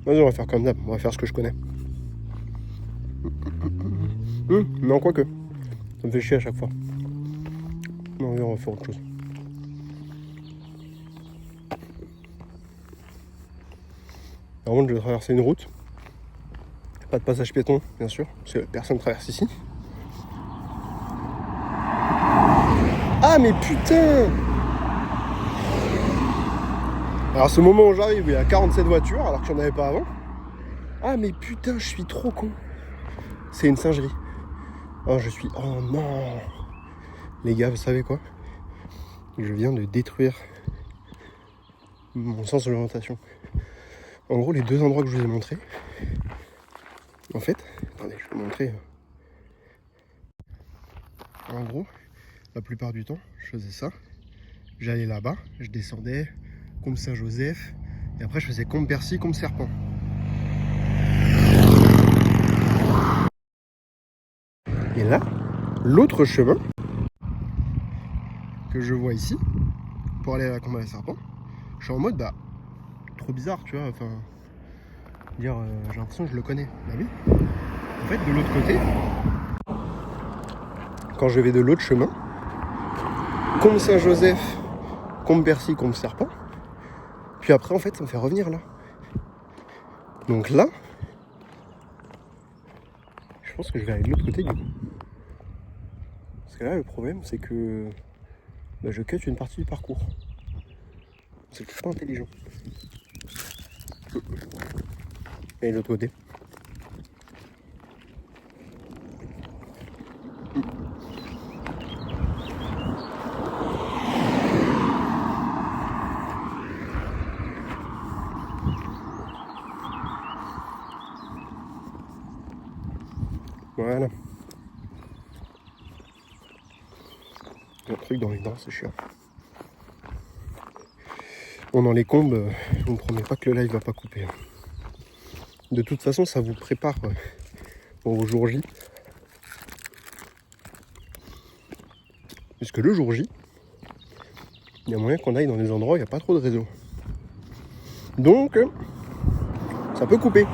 Vas-y, on va faire comme d'hab, on va faire ce que je connais. Non, quoique. Ça me fait chier à chaque fois. Non, on va faire autre chose. Par contre, je vais traverser une route. Pas de passage piéton, bien sûr, parce que personne ne traverse ici. Ah, mais putain! Alors, ce moment où j'arrive, il y a 47 voitures, alors qu'il n'y en avait pas avant. Ah, mais putain, je suis trop con. C'est une singerie. Oh, oh non! Les gars, vous savez quoi? Je viens de détruire mon sens de l'orientation. En gros, les 2 endroits que je vous ai montrés, en fait, attendez, je vais vous montrer. En gros, la plupart du temps, je faisais ça. J'allais là-bas, je descendais, Combe Saint-Joseph, et après je faisais Combe Percy, Combe Serpent. Et là, l'autre chemin que je vois ici, pour aller à la combe à la serpent, je suis en mode, bah, trop bizarre, tu vois, enfin, dire, j'ai l'impression que je le connais. Bah oui. En fait, de l'autre côté, quand je vais de l'autre chemin, combe Saint-Joseph, combe Bercy, combe Serpent, puis après, en fait, ça me fait revenir là. Donc là, je pense que je vais aller de l'autre côté du coup. Parce que là, le problème, c'est que bah, je cut une partie du parcours. C'est pas intelligent. Et de l'autre côté. Voilà. Un truc dans les dents, c'est chiant. Bon, dans les combes, on ne promet pas que le live va pas couper. De toute façon, ça vous prépare au jour J. Puisque le jour J, il y a moyen qu'on aille dans des endroits où il n'y a pas trop de réseau. Donc, ça peut couper.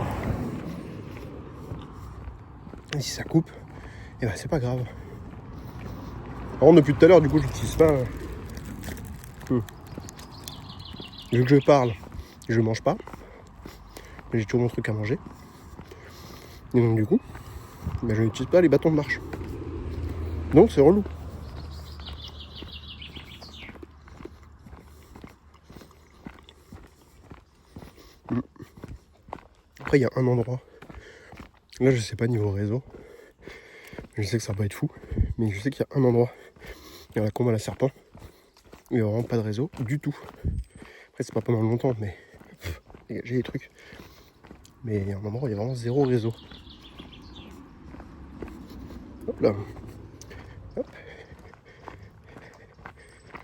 Et si ça coupe, et ben c'est pas grave. Par contre, depuis tout à l'heure, du coup, je n'utilise pas. Vu que je parle, je mange pas. J'ai toujours mon truc à manger. Et donc, du coup, ben, je n'utilise pas les bâtons de marche. Donc, c'est relou. Après, il y a un endroit. Là, je sais pas niveau réseau. Je sais que ça va pas être fou. Mais je sais qu'il y a un endroit. Il y a la combe à la serpent. Où il n'y a vraiment pas de réseau du tout. Après, c'est pas pendant longtemps, mais j'ai des trucs. Mais il y a un endroit où il y a vraiment zéro réseau. Hop là. Hop.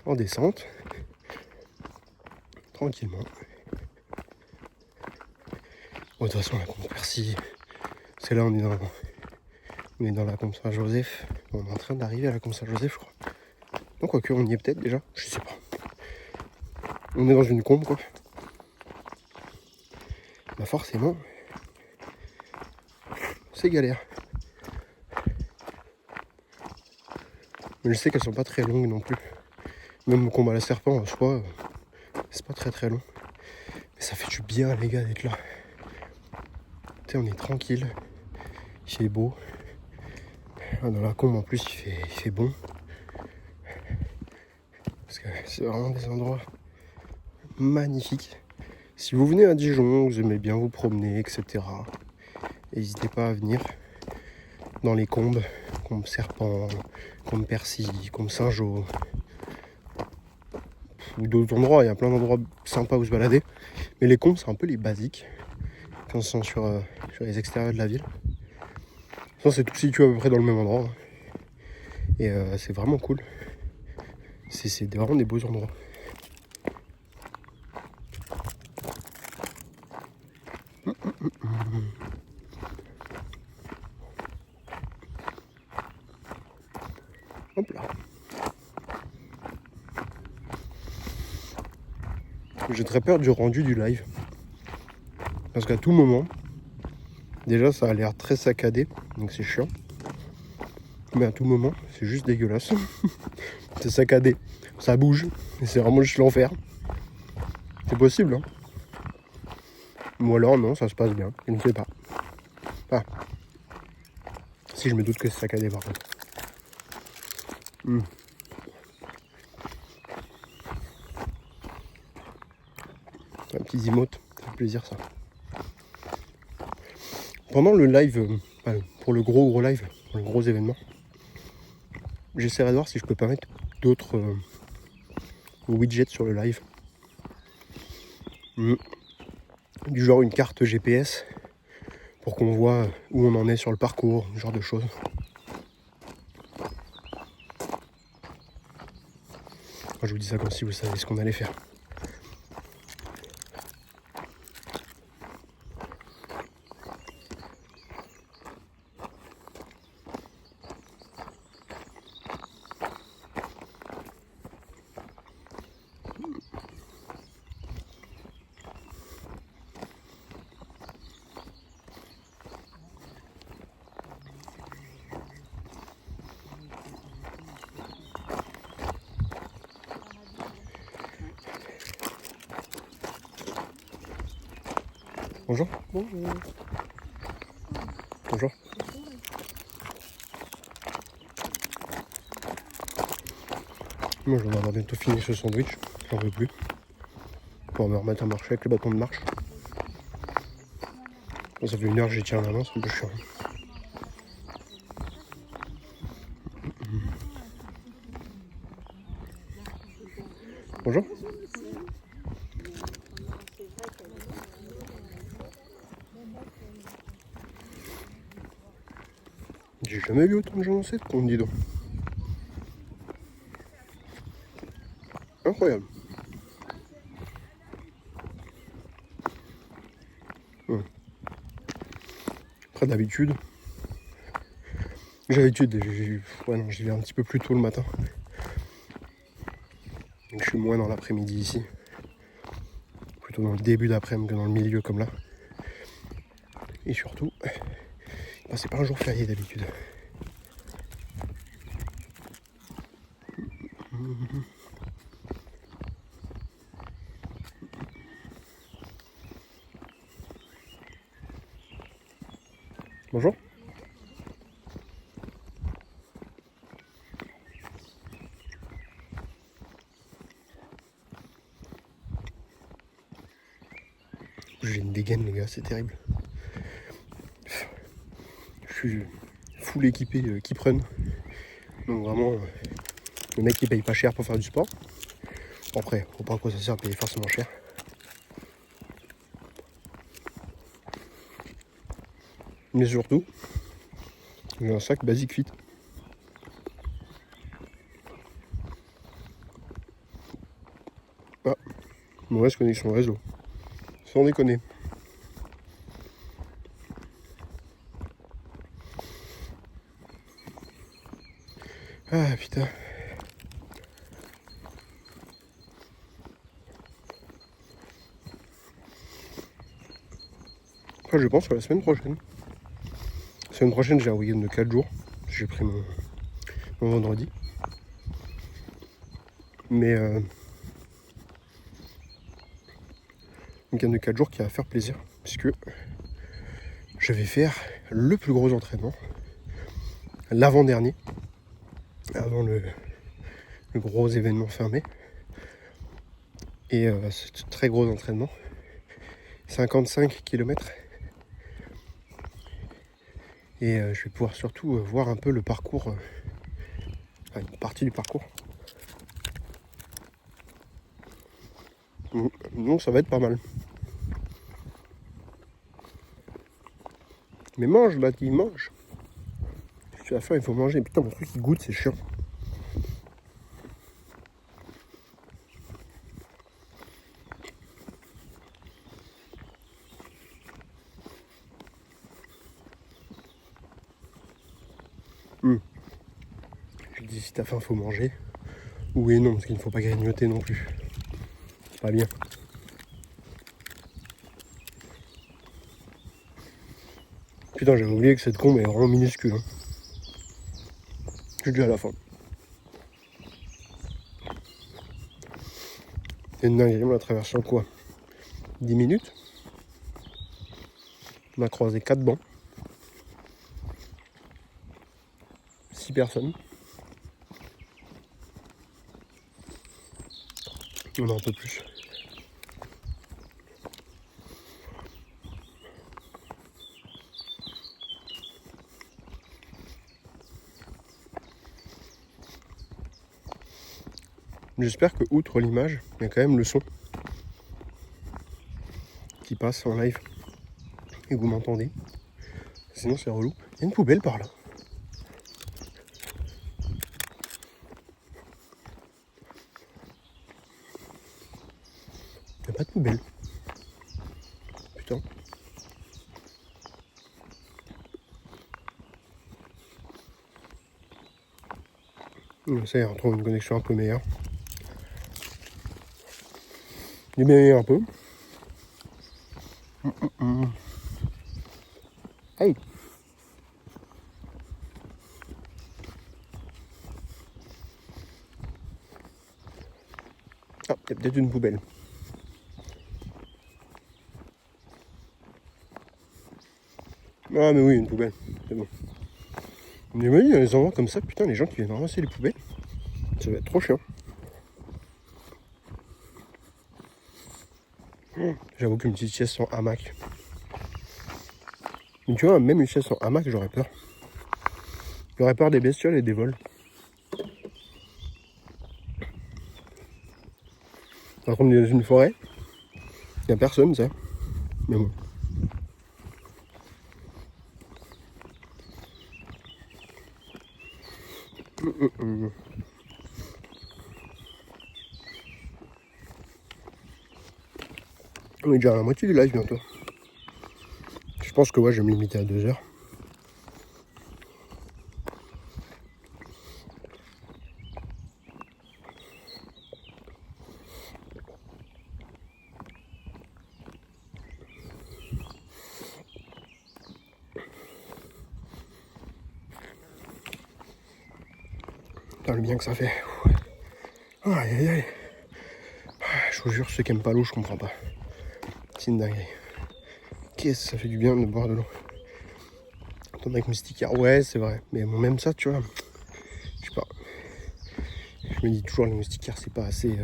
En descente. Tranquillement. Bon, de toute façon, la combe Percy, c'est là, on est dans la combe Saint-Joseph. On est en train d'arriver à la combe Saint-Joseph, je crois. Donc, quoique, on y est peut-être déjà. Je sais pas. On est dans une combe, quoi. Bah, forcément, c'est galère. Mais je sais qu'elles sont pas très longues non plus. Même le combat à la serpent en soi, c'est pas très très long. Mais ça fait du bien, les gars, d'être là. Tu sais, on est tranquille. Il fait beau. Dans la combe en plus, il fait bon. Parce que c'est vraiment des endroits magnifiques. Si vous venez à Dijon, vous aimez bien vous promener, etc., n'hésitez pas à venir dans les combes. Combe Serpent, combe Percy, combe Saint-Jean. Ou d'autres endroits, il y a plein d'endroits sympas où se balader. Mais les combes, c'est un peu les basiques. Quand on se sent sur les extérieurs de la ville. Ça, c'est tout situé à peu près dans le même endroit. Et c'est vraiment cool. C'est vraiment des beaux endroits. Hop là. J'ai très peur du rendu du live. Parce qu'à tout moment, déjà ça a l'air très saccadé, donc c'est chiant. Mais à tout moment, c'est juste dégueulasse. C'est saccadé, ça bouge, et c'est vraiment juste l'enfer. C'est possible, hein. Ou alors non, ça se passe bien, je ne sais pas. Ah. Si, je me doute que c'est saccadé par contre. Un petit emote, ça fait plaisir ça. Pendant le live, pour le gros live, pour le gros événement, j'essaierai de voir si je peux pas mettre d'autres widgets sur le live. Du genre une carte GPS pour qu'on voit où on en est sur le parcours, ce genre de choses. Moi, je vous dis ça comme si vous saviez ce qu'on allait faire. Bonjour. Bonjour. Bonjour. Moi je vais avoir bientôt fini ce sandwich, j'en veux plus. Pour me remettre à marcher avec le bâton de marche. Bon, ça fait 1 heure que j'y tiens la main, c'est un peu chiant. Bonjour. J'ai jamais vu autant de gens dans cette con, dis donc. Incroyable. Après d'habitude, j'y vais un petit peu plus tôt le matin. Donc je suis moins dans l'après-midi ici. Plutôt dans le début d'après-midi que dans le milieu comme là. Et surtout, c'est pas un jour férié d'habitude. Bonjour. J'ai une dégaine les gars, c'est terrible. Je suis full équipé qui prennent. Donc vraiment, le mec il paye pas cher pour faire du sport. Bon, après, faut pas à quoi ça sert de payer forcément cher. Mais surtout, j'ai un sac Basic Fit. Ah, mauvaise connexion réseau. Sans déconner. Ah putain. Après, je pense que la semaine prochaine. La semaine prochaine, j'ai un week-end de 4 jours. J'ai pris mon vendredi. Mais un week-end de 4 jours qui va faire plaisir. Puisque je vais faire le plus gros entraînement. L'avant-dernier. Avant le gros événement fermé. Et c'est un très gros entraînement. 55 km. Et je vais pouvoir surtout voir un peu le parcours. Une partie du parcours. Donc ça va être pas mal. Mais mange, Bati, mange. Si tu as faim, il faut manger. Putain, mon truc il goûte, c'est chiant. Je dis si t'as faim, faut manger. Oui et non, parce qu'il ne faut pas grignoter non plus. C'est pas bien. Putain, j'avais oublié que cette combe est vraiment minuscule. Hein. Je suis déjà à la fin. C'est une dinguerie, on l'a traversé en quoi 10 minutes. On a croisé 4 bancs. 6 personnes. On a un peu plus. J'espère que, outre l'image, il y a quand même le son qui passe en live et que vous m'entendez. Sinon, c'est relou. Il y a une poubelle par là. Il n'y a pas de poubelle. Putain. Ça y est, on retrouve une connexion un peu meilleure. Du bien meilleur un peu. Hey. Ah, il y a peut-être une poubelle. Ah mais oui, une poubelle, c'est bon. Mais oui, il y a des endroits comme ça, putain, les gens qui viennent ramasser les poubelles, ça va être trop chiant. J'avoue qu'une petite sieste en hamac. Mais tu vois, même une sieste en hamac, j'aurais peur. J'aurais peur des bestioles et des vols. Par contre, dans une forêt, il n'y a personne, ça. Mais bon. On est déjà à la moitié du live bientôt. Je pense que ouais, je vais me limiter à 2 heures. Putain, le bien que ça fait. Aïe aïe aïe. Je vous jure, ceux qui aiment pas l'eau, je comprends pas. C'est une dinguerie. Qu'est-ce que ça fait du bien de boire de l'eau. Ton mec moustiquaire, ouais, c'est vrai. Mais bon, même ça, tu vois, je sais pas. Je me dis toujours, les moustiquaires, c'est pas assez. Tu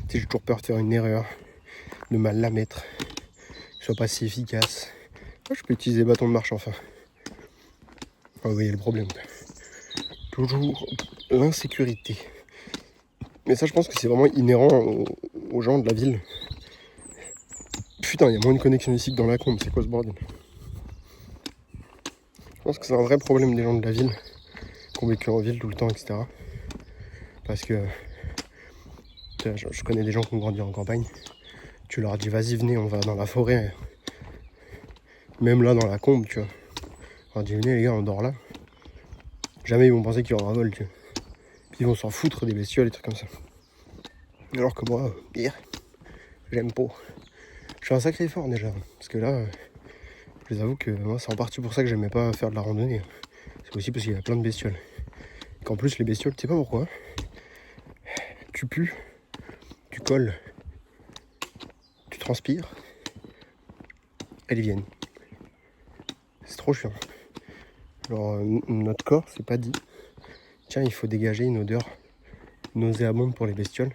sais, j'ai toujours peur de faire une erreur, de mal la mettre, que ce soit pas si efficace. Ah, je peux utiliser bâton de marche enfin. Ah, vous voyez le problème. Toujours l'insécurité. Mais ça, je pense que c'est vraiment inhérent aux gens de la ville. Putain, il y a moins de connexion ici que dans la combe, c'est quoi ce bordel? Je pense que c'est un vrai problème des gens de la ville, qui ont vécu en ville tout le temps, etc. Parce que je connais des gens qui ont grandi en campagne. Tu leur dis, vas-y, venez, on va dans la forêt. Même là, dans la combe, tu vois. On leur dit, venez les gars, on dort là. Jamais ils vont penser qu'il y aura un vol, tu vois. Puis ils vont s'en foutre des bestioles, des trucs comme ça. Alors que moi, pire, j'aime pas. Je fais un sacré effort déjà. Parce que là, je vous avoue que moi, c'est en partie pour ça que j'aimais pas faire de la randonnée. C'est aussi parce qu'il y a plein de bestioles. Et qu'en plus, les bestioles, tu sais pas pourquoi. Tu pues, tu colles, tu transpires, elles viennent. C'est trop chiant. Alors, notre corps, c'est pas dit. Tiens, il faut dégager une odeur nauséabonde pour les bestioles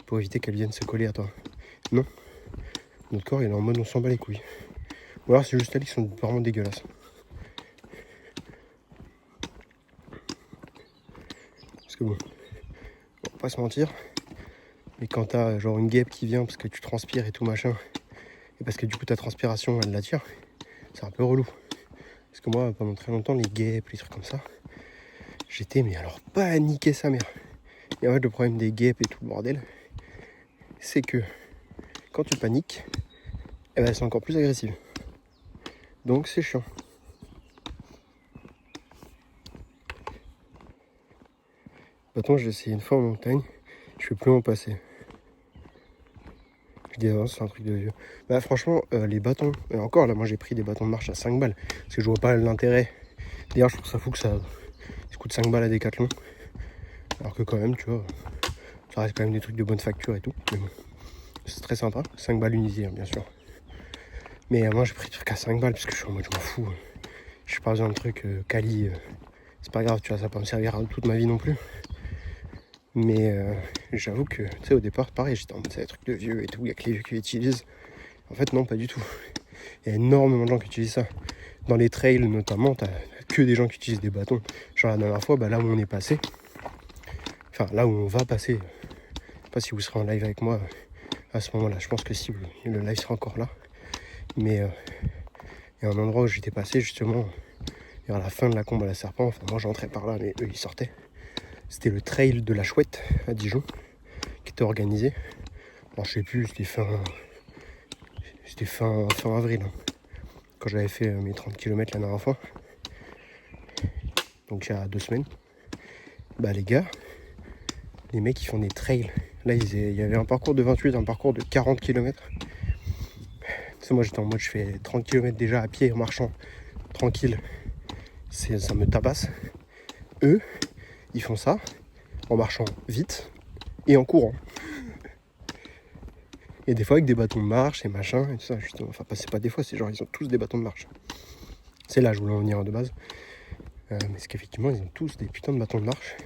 pour éviter qu'elles viennent se coller à toi. Non. Notre corps, il est en mode on s'en bat les couilles. Ou alors, c'est juste elles qui sont vraiment dégueulasses. Parce que bon, on va pas se mentir. Mais quand t'as genre une guêpe qui vient parce que tu transpires et tout machin, et parce que du coup ta transpiration elle l'attire, c'est un peu relou. Parce que moi, pendant très longtemps, les guêpes, les trucs comme ça, j'étais mais alors paniqué sa mère. Et en fait, le problème des guêpes et tout le bordel, c'est que quand tu paniques, eh ben, elles sont encore plus agressives. Donc c'est chiant. Bâton, j'ai essayé une fois en montagne, je peux plus m'en passer. Je dis, c'est un truc de vieux. Bah franchement, les bâtons, et encore là, moi j'ai pris des bâtons de marche à 5 balles, parce que je vois pas l'intérêt. D'ailleurs, je trouve ça fou que ça coûte 5 balles à Decathlon. Alors que quand même, tu vois, ça reste quand même des trucs de bonne facture et tout. Mais bon, c'est très sympa. 5 balles unité, hein, bien sûr. Mais moi, j'ai pris des trucs à 5 balles, parce que je suis en mode, je m'en fous. Je suis pas besoin de trucs quali. C'est pas grave, tu vois, ça va pas me servir toute ma vie non plus. Mais j'avoue que, tu sais, au départ, pareil, j'étais en mode, c'est des trucs de vieux et tout, il y a que les vieux qui l'utilisent. En fait, non, pas du tout. Il y a énormément de gens qui utilisent ça. Dans les trails, notamment, t'as que des gens qui utilisent des bâtons. Genre, la dernière fois, bah, là où on est passé, enfin, là où on va passer, je sais pas si vous serez en live avec moi à ce moment-là. Je pense que si, le live sera encore là. Mais il y a un endroit où j'étais passé, justement, vers la fin de la combe à la serpent. Enfin, moi, j'entrais par là, mais eux, ils sortaient. C'était le trail de la Chouette à Dijon qui était organisé. Alors je sais plus, c'était fin avril hein, quand j'avais fait mes 30 km la dernière fois. Donc il y a 2 semaines. Bah les gars, les mecs ils font des trails. Là il y avait un parcours de 28, un parcours de 40 km. Tu sais moi j'étais en mode je fais 30 km déjà à pied en marchant tranquille. Ça me tabasse. Eux, ils font ça en marchant vite et en courant. Et des fois avec des bâtons de marche et machin et tout ça justement. Enfin c'est pas des fois, c'est genre ils ont tous des bâtons de marche. C'est là, je voulais en venir de base. Mais c'est qu'effectivement, ils ont tous des putains de bâtons de marche.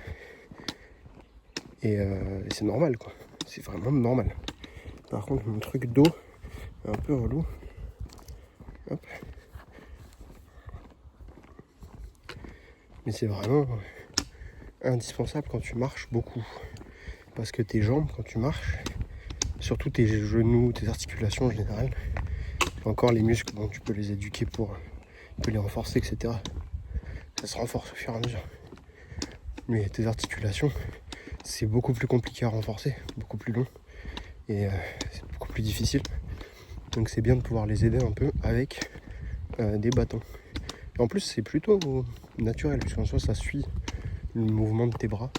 Et c'est normal, quoi. C'est vraiment normal. Par contre, mon truc d'eau, un peu relou. Hop. Mais c'est vraiment indispensable quand tu marches beaucoup. Parce que tes jambes, quand tu marches, surtout tes genoux, tes articulations en général, encore les muscles, bon, tu peux les éduquer pour les renforcer, etc. Ça se renforce au fur et à mesure. Mais tes articulations, c'est beaucoup plus compliqué à renforcer, beaucoup plus long. Et c'est beaucoup plus difficile. Donc c'est bien de pouvoir les aider un peu avec des bâtons. Et en plus, c'est plutôt naturel, puisqu'en soi, ça suit le mouvement de tes bras.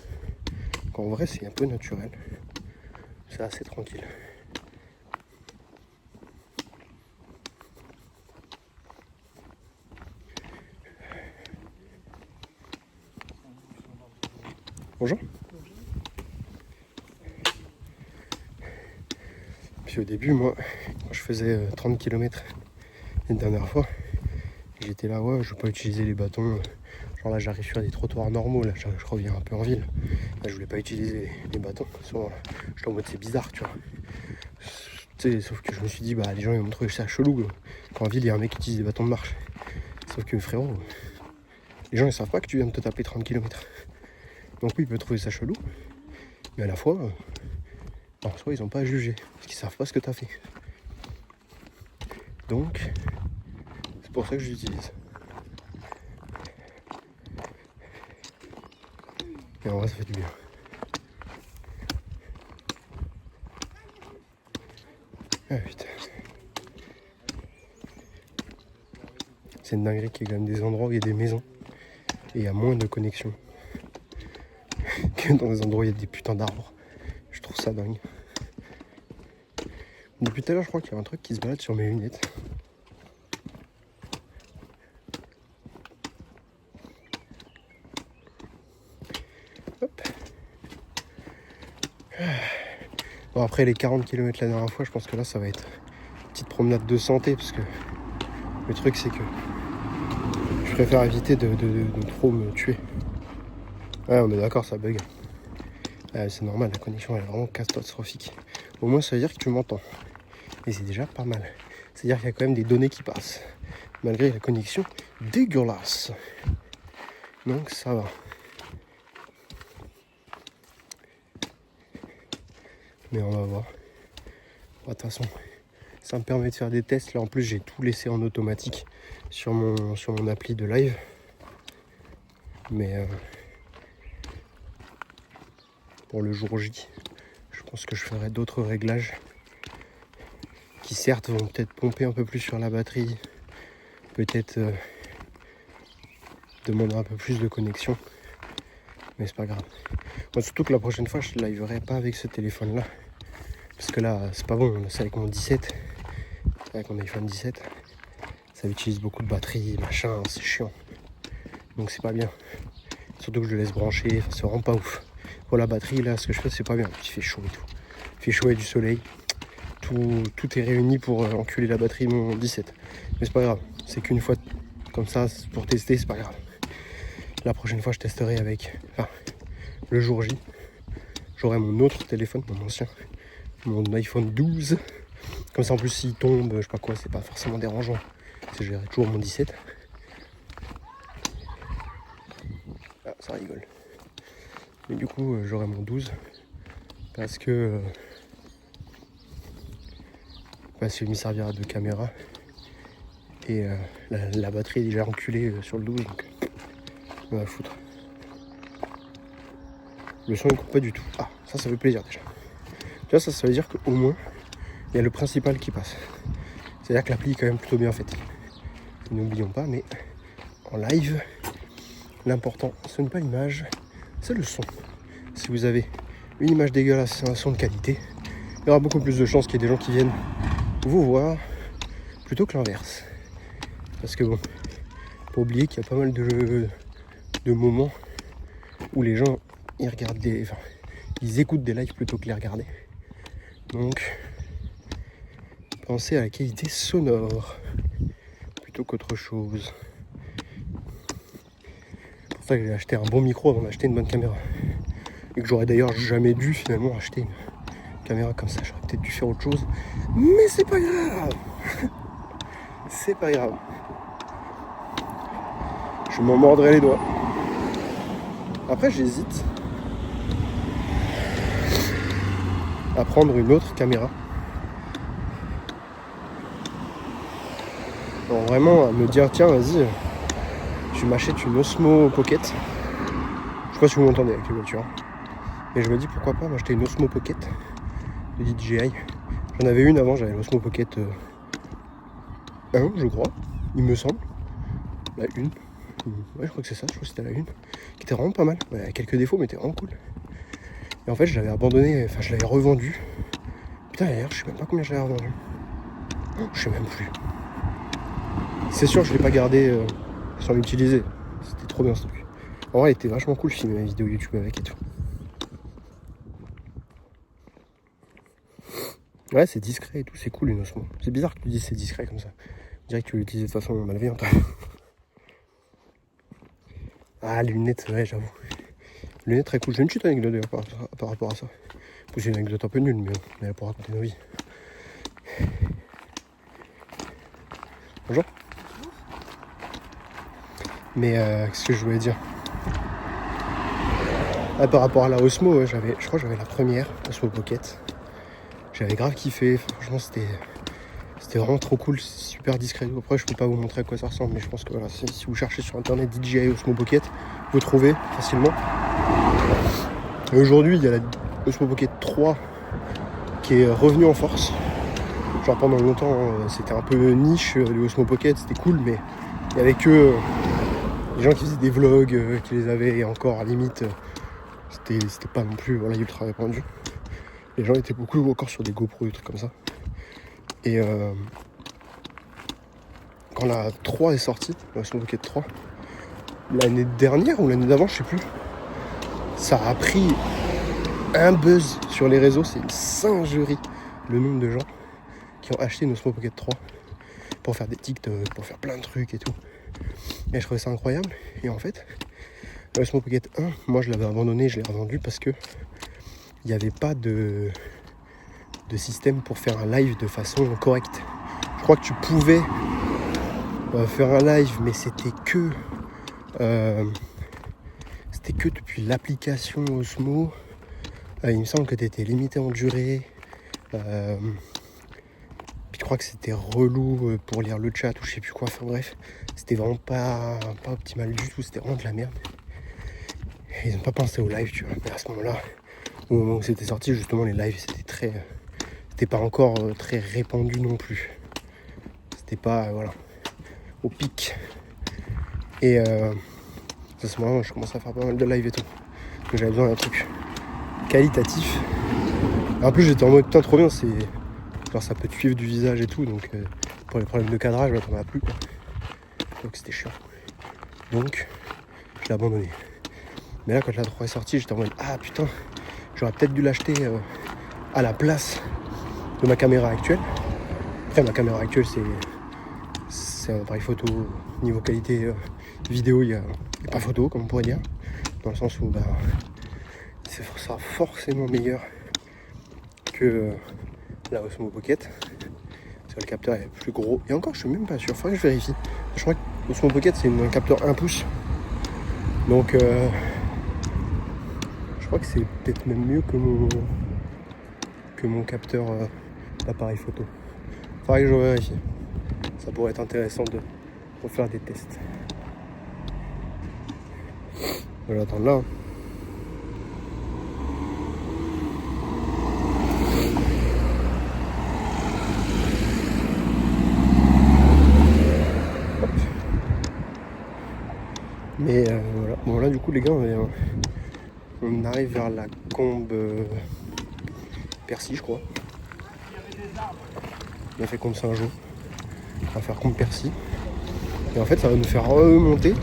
Donc, en vrai, c'est un peu naturel. C'est assez tranquille. Bonjour. Puis au début, moi, quand je faisais 30 km la dernière fois, j'étais là, ouais, je veux pas utiliser les bâtons. Genre là, j'arrive sur des trottoirs normaux, là, je reviens un peu en ville. Là, je voulais pas utiliser les bâtons. J'étais en mode, c'est bizarre, tu vois. Sauf que je me suis dit, bah, les gens, ils vont trouver ça chelou quand en ville, il y a un mec qui utilise des bâtons de marche. Sauf que, frérot, les gens, ils savent pas que tu viens de te taper 30 km. Donc oui, ils peuvent trouver ça chelou. Mais à la fois, en soi, ils ont pas à juger. Parce qu'ils savent pas ce que t'as fait. Donc, c'est pour ça que j'utilise. Et en vrai, ça fait du bien. Ah putain. C'est une dinguerie qu'il y a quand même des endroits où il y a des maisons. Et il y a moins de connexion. Que dans des endroits où il y a des putains d'arbres. Je trouve ça dingue. Depuis tout à l'heure, je crois qu'il y a un truc qui se balade sur mes lunettes. Hop. Bon, après les 40 km la dernière fois, je pense que là, ça va être une petite promenade de santé. Parce que le truc, c'est que je préfère éviter de trop me tuer. Ouais, on est d'accord, ça bug. C'est normal, la connexion elle est vraiment catastrophique. Au moins, ça veut dire que tu m'entends. Et c'est déjà pas mal. C'est-à-dire qu'il y a quand même des données qui passent. Malgré la connexion dégueulasse. Donc ça va. Mais on va voir. De toute façon, ça me permet de faire des tests. Là en plus, j'ai tout laissé en automatique sur mon appli de live. Mais pour le jour J, je pense que je ferai d'autres réglages qui certes vont peut-être pomper un peu plus sur la batterie, peut-être demander un peu plus de connexion, mais c'est pas grave. Moi, surtout que la prochaine fois je liverai pas avec ce téléphone là, parce que là c'est pas bon, c'est avec mon 17, avec mon iPhone 17, ça utilise beaucoup de batterie, machin, c'est chiant, donc c'est pas bien. Surtout que je le laisse brancher, c'est vraiment pas ouf. Pour la batterie là, ce que je fais c'est pas bien, il fait chaud et tout, il fait chaud et du soleil. Tout est réuni pour enculer la batterie de mon 17. Mais c'est pas grave, c'est qu'une fois comme ça pour tester, c'est pas grave. La prochaine fois je testerai avec, enfin le jour J, j'aurai mon autre téléphone, mon ancien, mon iPhone 12. Comme ça en plus s'il tombe, je sais pas quoi, c'est pas forcément dérangeant. C'est gérer toujours mon 17. Ah, ça rigole. Mais du coup j'aurai mon 12 parce que il me servira de caméra et la batterie est déjà enculée sur le 12, donc on va foutre. Le son ne coupe pas du tout. Ah, ça fait plaisir déjà. Déjà ça veut dire qu'au moins il y a le principal qui passe. C'est-à-dire que l'appli est quand même plutôt bien faite. N'oublions pas, mais en live, l'important ce n'est pas l'image, c'est le son. Si vous avez une image dégueulasse et un son de qualité, il y aura beaucoup plus de chances qu'il y ait des gens qui viennent vous voir plutôt que l'inverse. Parce que bon, faut pas oublier qu'il y a pas mal de moments où les gens ils regardent ils écoutent des lives plutôt que les regarder. Donc pensez à la qualité sonore plutôt qu'autre chose. pour ça que j'ai acheté un bon micro avant d'acheter une bonne caméra. Et que j'aurais d'ailleurs jamais dû finalement acheter une caméra comme ça. J'aurais peut-être dû faire autre chose. Mais c'est pas grave. C'est pas grave. Je m'en mordrai les doigts. Après j'hésite à prendre une autre caméra. Donc vraiment à me dire tiens vas-y, je m'achète une Osmo Pocket. Je sais pas si vous m'entendez avec les voitures. Et je me dis pourquoi pas m'acheter une Osmo Pocket de DJI. J'en avais une avant, j'avais l'Osmo Pocket 1 je crois, il me semble. La 1. Ouais je crois que c'est ça, je crois que c'était la 1. Qui était vraiment pas mal. Ouais, avec quelques défauts mais était vraiment cool. Et en fait je l'avais abandonné, enfin je l'avais revendu. Putain d'ailleurs je sais même pas combien je l'avais revendu. Oh, je sais même plus. C'est sûr je l'ai pas gardé sans l'utiliser. C'était trop bien ce truc. En vrai il était vachement cool, je filmais ma vidéo YouTube avec et tout. Ouais c'est discret et tout, c'est cool une Osmo. C'est bizarre que tu dises c'est discret comme ça. Je dirais que tu l'utilises de façon malveillante. Ah les lunettes, ouais j'avoue. Les lunettes très cool. J'ai une petite anecdote d'ailleurs par rapport à ça. C'est une anecdote un peu nulle mais on est là pour raconter nos vies. Bonjour. Mais qu'est-ce que je voulais dire? Ah, par rapport à la Osmo, ouais, je crois que j'avais la première Osmo Pocket. J'avais grave kiffé, franchement c'était vraiment trop cool, super discret. Après je peux pas vous montrer à quoi ça ressemble, mais je pense que voilà, si vous cherchez sur internet DJI Osmo Pocket, vous trouvez facilement. Et aujourd'hui il y a la Osmo Pocket 3 qui est revenue en force. Genre pendant longtemps c'était un peu niche les Osmo Pocket, c'était cool, mais il y avait que les gens qui faisaient des vlogs qui les avaient, et encore à limite c'était pas non plus voilà, ultra répandu. Les gens étaient beaucoup encore sur des GoPro, des trucs comme ça. Et quand la 3 est sortie, la Osmo Pocket 3, l'année dernière ou l'année d'avant, je sais plus, ça a pris un buzz sur les réseaux, c'est une singerie le nombre de gens qui ont acheté une Osmo Pocket 3 pour faire des TikTok, pour faire plein de trucs et tout. Et je trouvais ça incroyable. Et en fait, la Osmo Pocket 1, moi je l'avais abandonné, je l'ai revendu parce que il n'y avait pas de système pour faire un live de façon correcte. Je crois que tu pouvais faire un live, mais c'était que depuis l'application Osmo. Il me semble que tu étais limité en durée. Puis je crois que c'était relou pour lire le chat ou je sais plus quoi. Enfin bref, c'était vraiment pas optimal du tout. C'était vraiment de la merde. Et ils n'ont pas pensé au live, tu vois. Mais à ce moment-là, au moment où c'était sorti, justement, les lives, c'était pas encore très répandu non plus. C'était pas, voilà, au pic. Et à ce moment-là, je commençais à faire pas mal de live et tout. Donc j'avais besoin d'un truc qualitatif. Et en plus, j'étais en mode, putain, trop bien, c'est... Genre, ça peut te suivre du visage et tout, donc pour les problèmes de cadrage, bah, t'en as plus, quoi. Donc c'était chiant. Donc, je l'ai abandonné. Mais là, quand la 3 est sortie, j'étais en mode, ah putain, j'aurais peut-être dû l'acheter à la place de ma caméra actuelle. Après, ma caméra actuelle, c'est un appareil photo. Niveau qualité vidéo, il n'y a pas photo, comme on pourrait dire. Dans le sens où bah, c'est forcément meilleur que la Osmo Pocket. Parce que le capteur est plus gros. Et encore, je suis même pas sûr. Faudrait que je vérifie. Je crois que l'Osmo Pocket, c'est un capteur 1 pouce. Donc, je crois que c'est peut-être même mieux que mon capteur d'appareil photo. Faudrait que je vérifie. Ça pourrait être intéressant de refaire des tests. Je vais attendre là. Hop. Mais voilà. Bon là du coup les gars on arrive vers la combe Percy je crois. On a fait combe Saint-Jean. On va faire combe Percy. Et en fait ça va nous faire remonter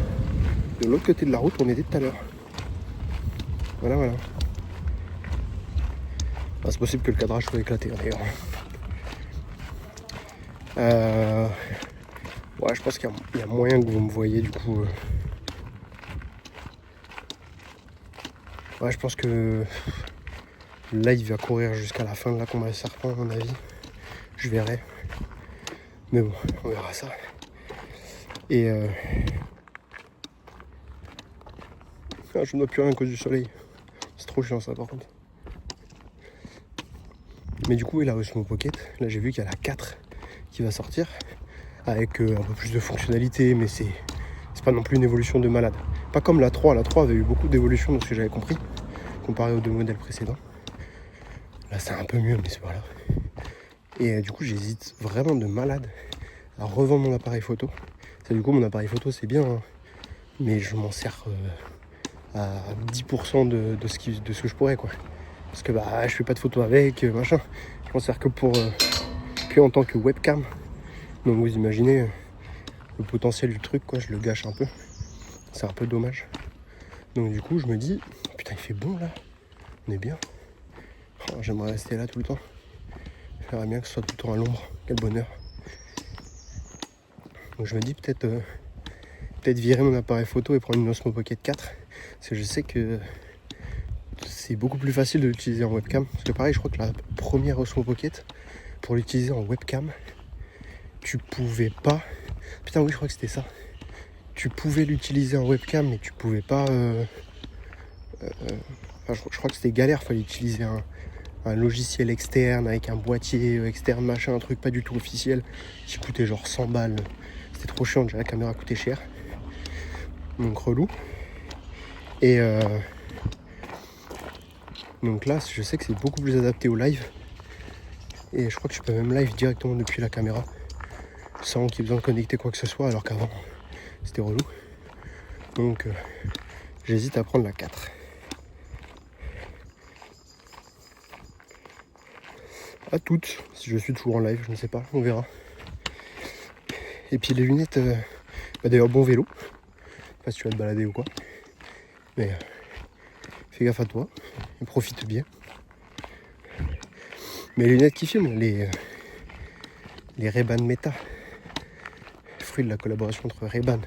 de l'autre côté de la route où on était tout à l'heure. Voilà. Ah, c'est possible que le cadrage soit éclaté d'ailleurs. Ouais je pense qu'il y a moyen que vous me voyez du coup Ouais, je pense que là, il va courir jusqu'à la fin de la combat de serpent, à mon avis. Je verrai. Mais bon, on verra ça. Et je ne vois plus rien à cause du soleil. C'est trop chiant ça par contre. Mais du coup, il a reçu mon pocket. Là, j'ai vu qu'il y a la 4 qui va sortir. Avec un peu plus de fonctionnalité, mais c'est pas non plus une évolution de malade. Pas comme la 3. La 3 avait eu beaucoup d'évolution de ce que j'avais compris, comparé aux 2 modèles précédents. Là, c'est un peu mieux, mais c'est pas là. Et du coup, j'hésite vraiment de malade à revendre mon appareil photo. Ça, du coup, mon appareil photo, c'est bien, hein, mais je m'en sers à 10% de ce que je pourrais, quoi. Parce que bah, je fais pas de photos avec, machin. Je m'en sers que en tant que webcam. Donc vous imaginez le potentiel du truc, quoi. Je le gâche un peu. C'est un peu dommage. Donc du coup, je me dis, putain, il fait bon là. On est bien. Oh, j'aimerais rester là tout le temps. J'aimerais bien que ce soit tout le temps à l'ombre. Quel bonheur. Donc je me dis peut-être virer mon appareil photo et prendre une Osmo Pocket 4. Parce que je sais que c'est beaucoup plus facile de l'utiliser en webcam. Parce que pareil, je crois que la première Osmo Pocket, pour l'utiliser en webcam, tu pouvais pas... Putain oui, je crois que c'était ça. Tu pouvais l'utiliser en webcam, mais tu pouvais pas... Enfin, je crois que c'était galère, fallait utiliser un logiciel externe avec un boîtier externe, machin, un truc pas du tout officiel, qui coûtait genre 100 balles. C'était trop chiant, déjà la caméra coûtait cher. Donc relou. Et donc là, je sais que c'est beaucoup plus adapté au live. Et je crois que je peux même live directement depuis la caméra, sans qu'il y ait besoin de connecter quoi que ce soit, alors qu'avant, c'était relou. Donc j'hésite à prendre la 4. À toutes, si je suis toujours en live, je ne sais pas, on verra. Et puis les lunettes, d'ailleurs bon vélo, je sais pas si tu vas te balader ou quoi, mais fais gaffe à toi, et profite bien. Mais les lunettes qui filment, les Ray-Ban Meta, fruit de la collaboration entre Ray-Ban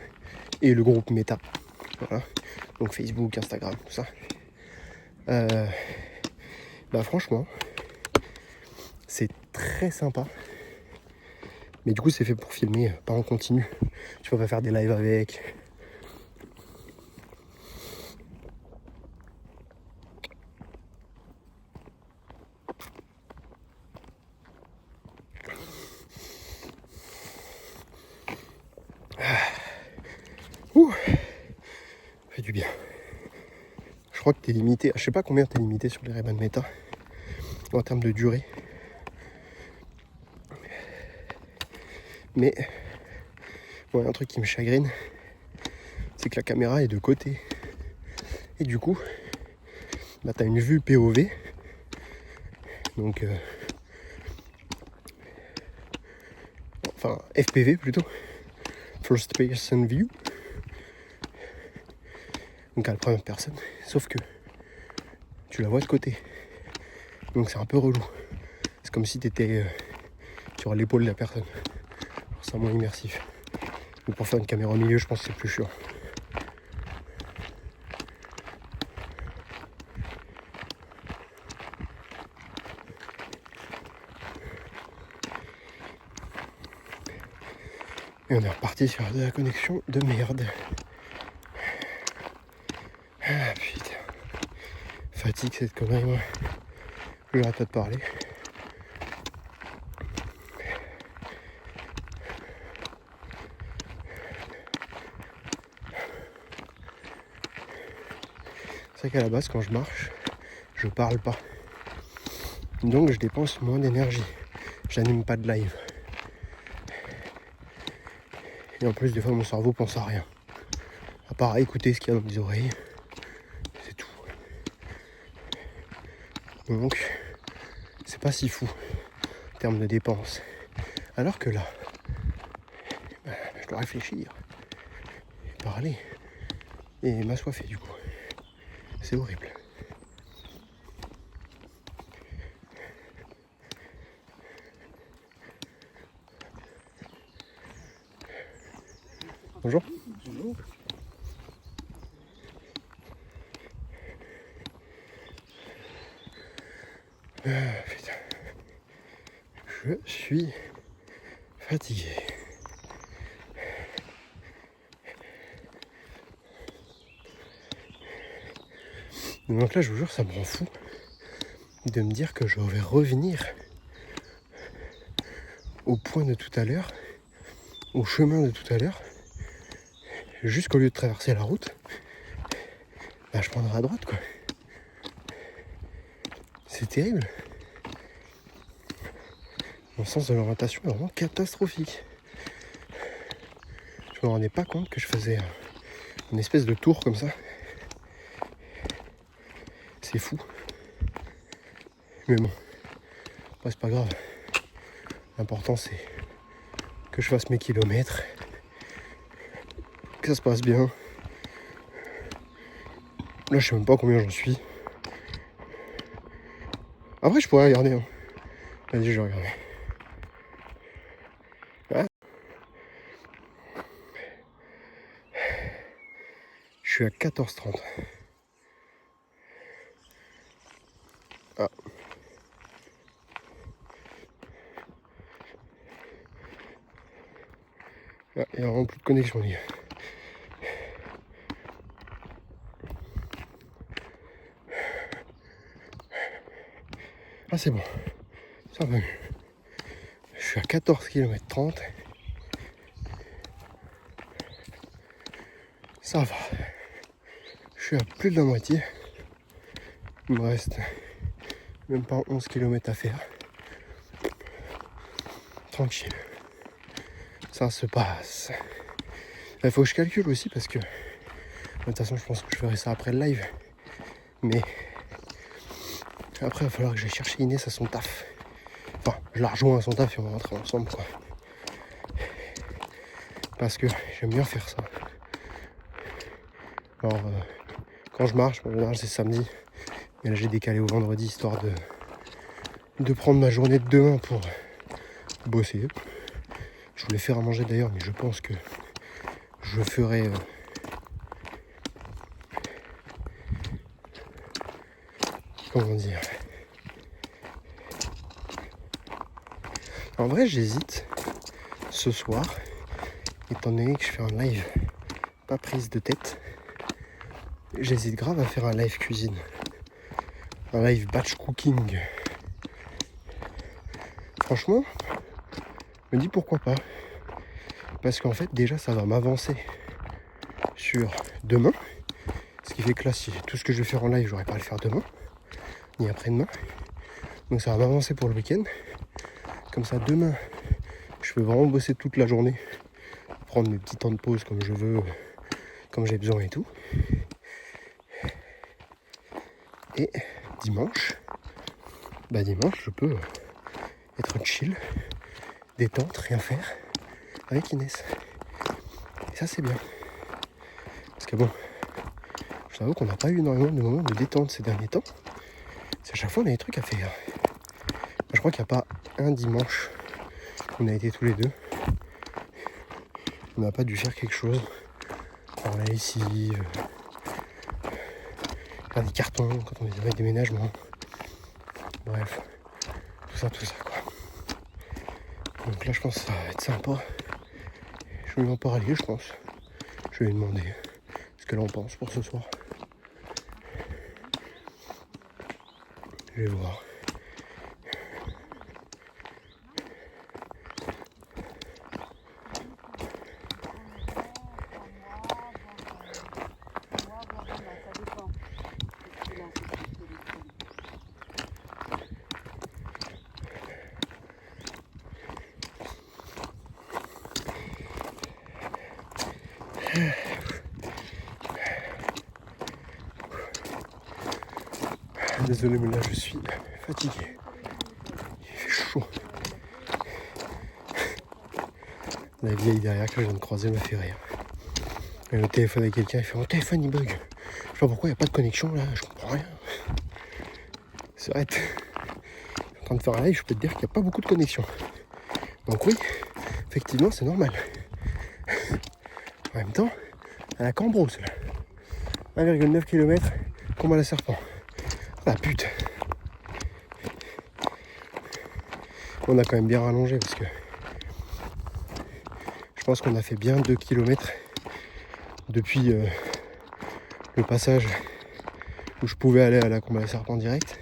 et le groupe Meta, voilà, donc Facebook, Instagram, tout ça. Bah franchement, c'est très sympa. Mais du coup, c'est fait pour filmer, pas en continu. Tu peux pas faire des lives avec. Ouh, ça fait du bien. Je crois que t'es limité. Je sais pas combien t'es limité sur les Ray-Ban Meta en termes de durée. Mais bon, un truc qui me chagrine, c'est que la caméra est de côté. Et du coup, bah, t'as une vue POV. Donc, enfin, FPV plutôt. First Person View. Donc à la première personne. Sauf que tu la vois de côté. Donc c'est un peu relou. C'est comme si t'étais sur l'épaule de la personne. C'est moins immersif. Mais pour faire une caméra au milieu, je pense que c'est plus chiant. Et on est reparti sur de la connexion de merde. Ah putain. Fatigue cette connerie, moi. J'arrête pas de parler. C'est vrai qu'à la base, quand je marche, je parle pas. Donc je dépense moins d'énergie. J'anime pas de live. Et en plus, des fois, mon cerveau pense à rien. À part à écouter ce qu'il y a dans mes oreilles. C'est tout. Donc, c'est pas si fou en termes de dépenses. Alors que là, je dois réfléchir, et parler, et m'assoiffer du coup. C'est horrible. Bonjour. Bonjour. Putain. Je suis fatigué. Donc là, je vous jure, ça me rend fou de me dire que je vais revenir au point de tout à l'heure, au chemin de tout à l'heure, jusqu'au lieu de traverser la route, bah, je prendrai à droite, quoi. C'est terrible. Mon sens de l'orientation est vraiment catastrophique. Je me rendais pas compte que je faisais une espèce de tour comme ça. C'est fou. Mais bon, ouais, c'est pas grave. L'important c'est que je fasse mes kilomètres, que ça se passe bien. Là je sais même pas combien j'en suis. Après je pourrais regarder. Hein. Vas-y, je vais regarder. Ouais. Je suis à 14h30. Ah. Ah, il n'y a vraiment plus de connexion, les gars. Ah, c'est bon. Ça va mieux. Je suis à 14 km 30. Ça va. Je suis à plus de la moitié. Il me reste même pas 11 km à faire. Tranquille. Ça se passe. Il faut que je calcule aussi parce que de toute façon je pense que je ferai ça après le live. Mais après il va falloir que j'aille chercher Inès à son taf. Enfin, je la rejoins à son taf et on va rentrer ensemble, quoi. Parce que j'aime bien faire ça. Alors quand je marche, en général c'est samedi. Et là j'ai décalé au vendredi histoire de prendre ma journée de demain pour bosser. Je voulais faire à manger d'ailleurs, mais je pense que je ferai comment dire. En vrai j'hésite ce soir, étant donné que je fais un live pas prise de tête, j'hésite grave à faire un live cuisine. Un live batch cooking. Franchement, je me dis pourquoi pas. Parce qu'en fait déjà ça va m'avancer sur demain. Ce qui fait que là, si tout ce que je vais faire en live, j'aurais pas à le faire demain, ni après-demain. Donc ça va m'avancer pour le week-end. Comme ça, demain, je peux vraiment bosser toute la journée. Prendre mes petits temps de pause comme je veux, comme j'ai besoin et tout. Et dimanche, je peux être chill, détente, rien faire, avec Inès. Et ça, c'est bien. Parce que bon, je t'avoue qu'on n'a pas eu énormément de moments de détente ces derniers temps. C'est à chaque fois on a des trucs à faire. Je crois qu'il n'y a pas un dimanche où on a été tous les deux. On n'a pas dû faire quelque chose. Faire la lessive, faire des cartons quand on est avec déménagement. Bref, tout ça quoi. Donc là je pense que ça va être sympa. Je vais lui en parler, je pense. Je vais lui demander ce qu'elle en pense pour ce soir. Je vais voir. Désolé mais là je suis fatigué. Il fait chaud. La vieille derrière que je viens de croiser m'a fait rire. Et le téléphone avec quelqu'un, il fait mon téléphone il bug. Je sais pas pourquoi il n'y a pas de connexion là, je comprends rien. C'est vrai, je suis en train de faire un live, je peux te dire qu'il n'y a pas beaucoup de connexion. Donc oui, effectivement c'est normal. En même temps, à la Cambrousse là. 1,9 km, combat à la serpent. Ah pute. On a quand même bien rallongé parce que je pense qu'on a fait bien 2 km depuis le passage où je pouvais aller à la Combe à la Serpent direct.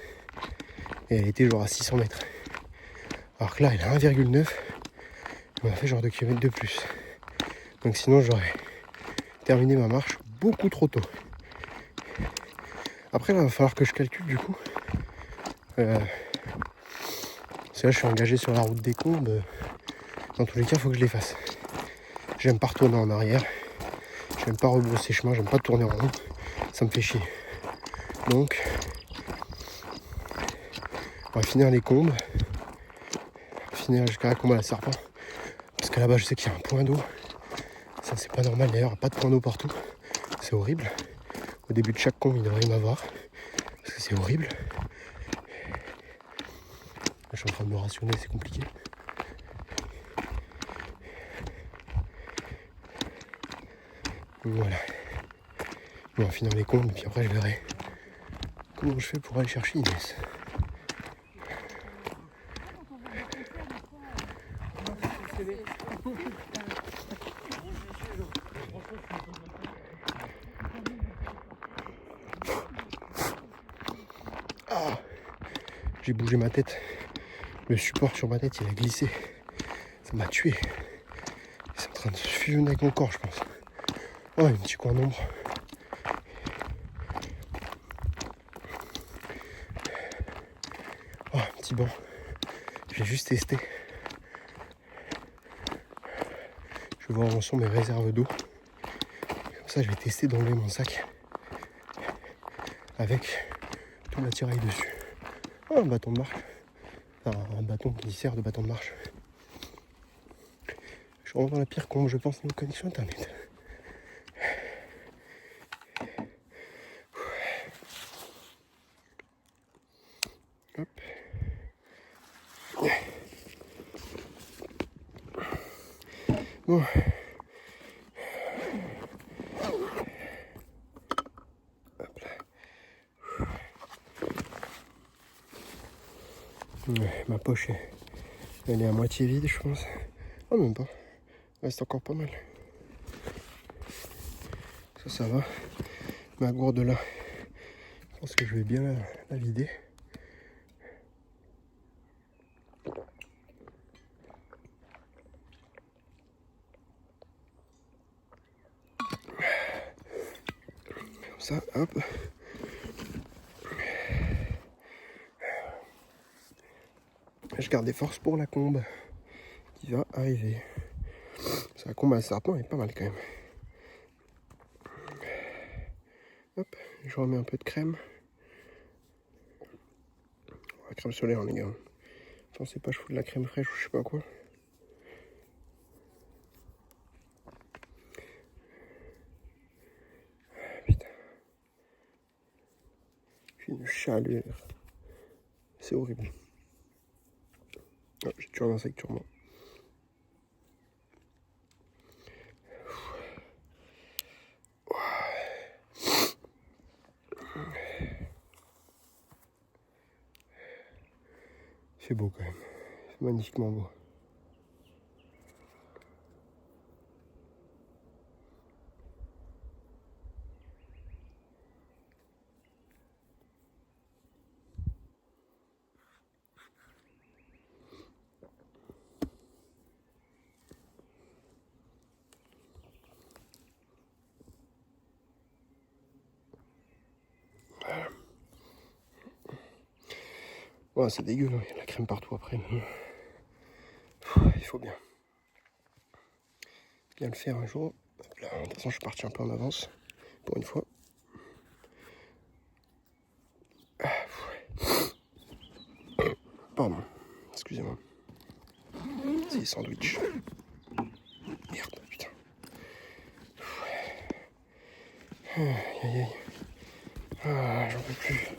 Et elle était genre à 600 mètres. Alors que là, elle est à 1,9. On a fait genre 2 km de plus. Donc sinon, j'aurais terminé ma marche beaucoup trop tôt. Après, là, il va falloir que je calcule du coup. C'est là, je suis engagé sur la route des Combes. Dans tous les cas, il faut que je les fasse. J'aime pas retourner en arrière. J'aime pas rebrousser chemin. J'aime pas tourner en rond. Ça me fait chier. Donc, on va finir les Combes. Finir jusqu'à la Combe à la Serpent. Parce qu'à là-bas, je sais qu'il y a un point d'eau. Ça, c'est pas normal d'ailleurs. Pas de point d'eau partout. C'est horrible. Au début de chaque combe, il devrait y en avoir. Parce que c'est horrible. Je suis en train de me rationner, c'est compliqué. Donc voilà. On va finir les Combes, puis après je verrai comment je fais pour aller chercher Inès. Ah, j'ai bougé ma tête. Le support sur ma tête, il a glissé. Ça m'a tué. C'est en train de se fusionner avec mon corps, je pense. Oh, un petit coin d'ombre. Oh, un petit banc. Je vais juste tester. Je vais voir où sont mes réserves d'eau. Comme ça, je vais tester d'enlever mon sac avec tout l'attirail dessus. Oh, un bâton de marche. Enfin, un bâton qui sert de bâton de marche. Je suis vraiment dans la pire combe, je pense, niveau connexion internet. Hop. Bon. Hop là. Ouais, ma poche, elle est à moitié vide, je pense. Oh, même pas. Il reste encore pas mal. Ça va. Ma gourde là, je pense que je vais bien la vider. Comme ça, hop. Je garde des forces pour la combe qui va arriver. La combe à la Serpent est pas mal quand même. Hop, je remets un peu de crème. La crème solaire, les gars. Pensez pas, je fous de la crème fraîche ou je sais pas quoi. Putain. J'ai une chaleur. C'est horrible. Oh, j'ai toujours un insecte sur moi. C'est beau quand même. C'est magnifiquement beau. Ouais, c'est dégueu, il y a de la crème partout après. Il faut bien le faire un jour. Hop là, de toute façon, je suis parti un peu en avance pour une fois. Pardon, excusez-moi. C'est les sandwichs. Merde, putain. Aïe aïe aïe. Ah, j'en peux plus.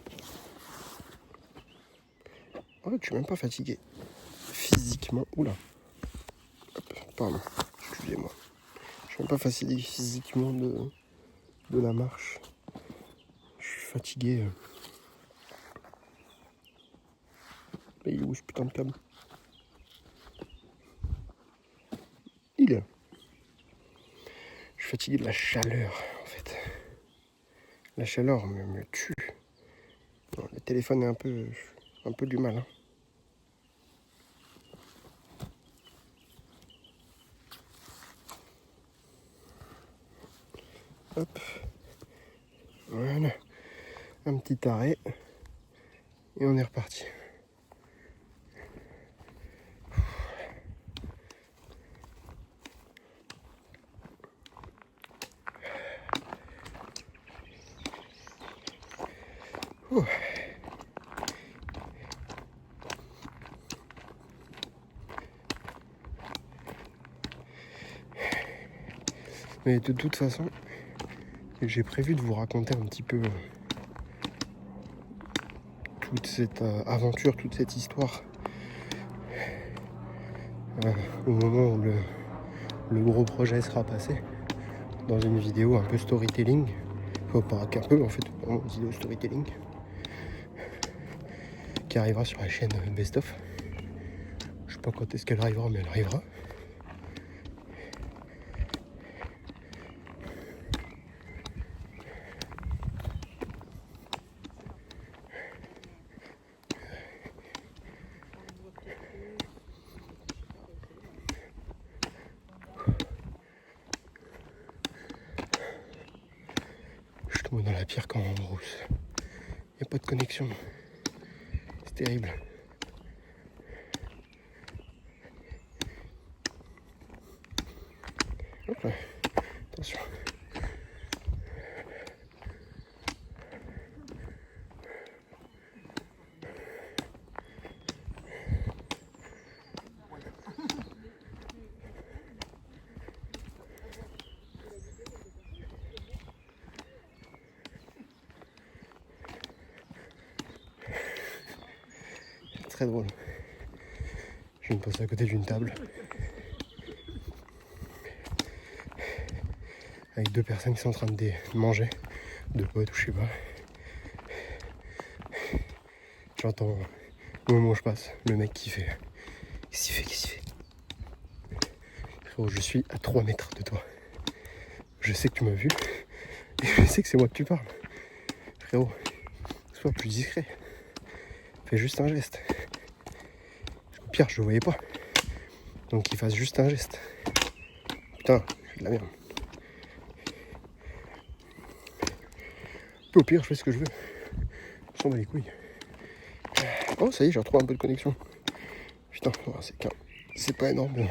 En fait, je suis même pas fatigué. Physiquement. Oula. Hop, pardon. Excusez-moi. Je suis même pas fatigué physiquement de la marche. Je suis fatigué. Mais il est où ce putain de câble? Il est là. Je suis fatigué de la chaleur, en fait. La chaleur me tue. Bon, le téléphone est un peu du mal. Hein. Hop. Voilà. Un petit arrêt. Et on est reparti. Ouh. Mais de toute façon, j'ai prévu de vous raconter un petit peu toute cette aventure, toute cette histoire au moment où le gros projet sera passé dans une vidéo un peu storytelling. Enfin, pas qu'un peu en fait, une vidéo storytelling qui arrivera sur la chaîne Best of. Je sais pas quand est-ce qu'elle arrivera, mais elle arrivera. Je tombe dans la pierre quand on brousse. Il n'y a pas de connexion. C'est terrible. Hop là. Attention. C'est très drôle. Je viens de passer à côté d'une table avec deux personnes qui sont en train de manger, deux potes ou je sais pas. J'entends au moment où je passe le mec qui fait qu'est-ce qu'il fait Frérot, je suis à 3 mètres de toi. Je sais que tu m'as vu et je sais que c'est moi que tu parles. Frérot, sois plus discret. Fais juste un geste. Au pire, je le voyais pas. Donc qu'il fasse juste un geste. Putain, je fais de la merde. Au pire, je fais ce que je veux. On s'en bat les couilles. Oh, ça y est, j'ai retrouvé un peu de connexion. Putain, c'est pas énorme. Bon.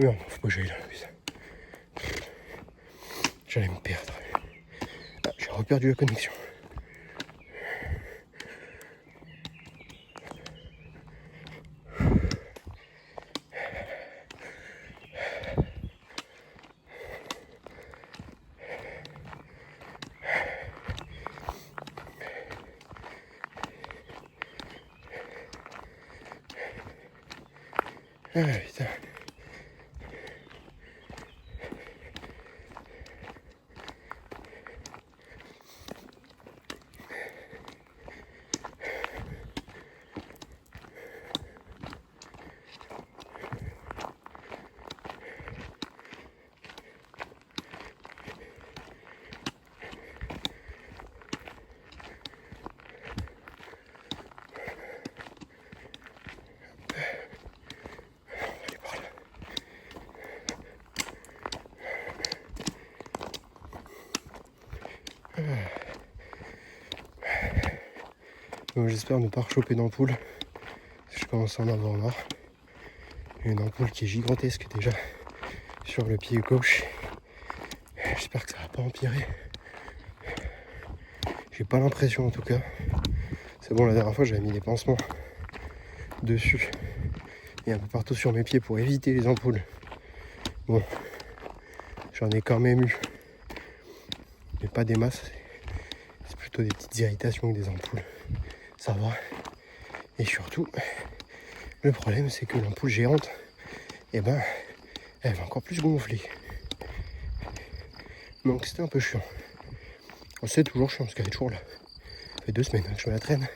Ah merde, faut pas que j'aille là. J'allais me perdre. Ah, j'ai reperdu la connexion. Ah putain. J'espère ne pas rechoper d'ampoule. Je commence à en avoir marre. Il y a une ampoule qui est gigantesque déjà sur le pied gauche. J'espère que ça va pas empirer. J'ai pas l'impression en tout cas. C'est bon, la dernière fois j'avais mis des pansements dessus. et un peu partout sur mes pieds pour éviter les ampoules. Bon, j'en ai quand même eu, mais pas des masses. C'est plutôt des petites irritations que des ampoules. Ça va. Et surtout, le problème c'est que l'ampoule géante, eh ben, elle va encore plus gonfler. Donc c'était un peu chiant. C'est toujours chiant parce qu'elle est toujours là. Ça fait 2 semaines que je me la traîne.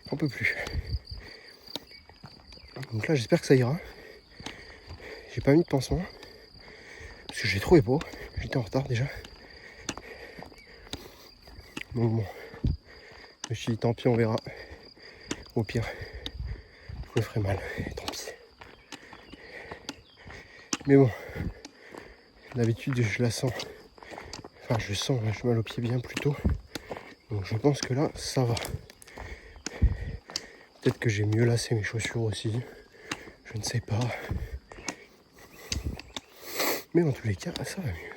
J'en peux plus. Donc là j'espère que ça ira. J'ai pas mis de pansement. Parce que j'ai trouvé beau. J'étais en retard déjà. Donc bon. Je me suis dit tant pis, on verra. Au pire, je me ferai mal. Et tant pis. Mais bon. D'habitude je la sens. Enfin je sens, j'ai mal aux pieds bien plus tôt. Donc je pense que là ça va. Peut-être que j'ai mieux lacé mes chaussures aussi. Je ne sais pas. Mais dans tous les cas, ça va mieux.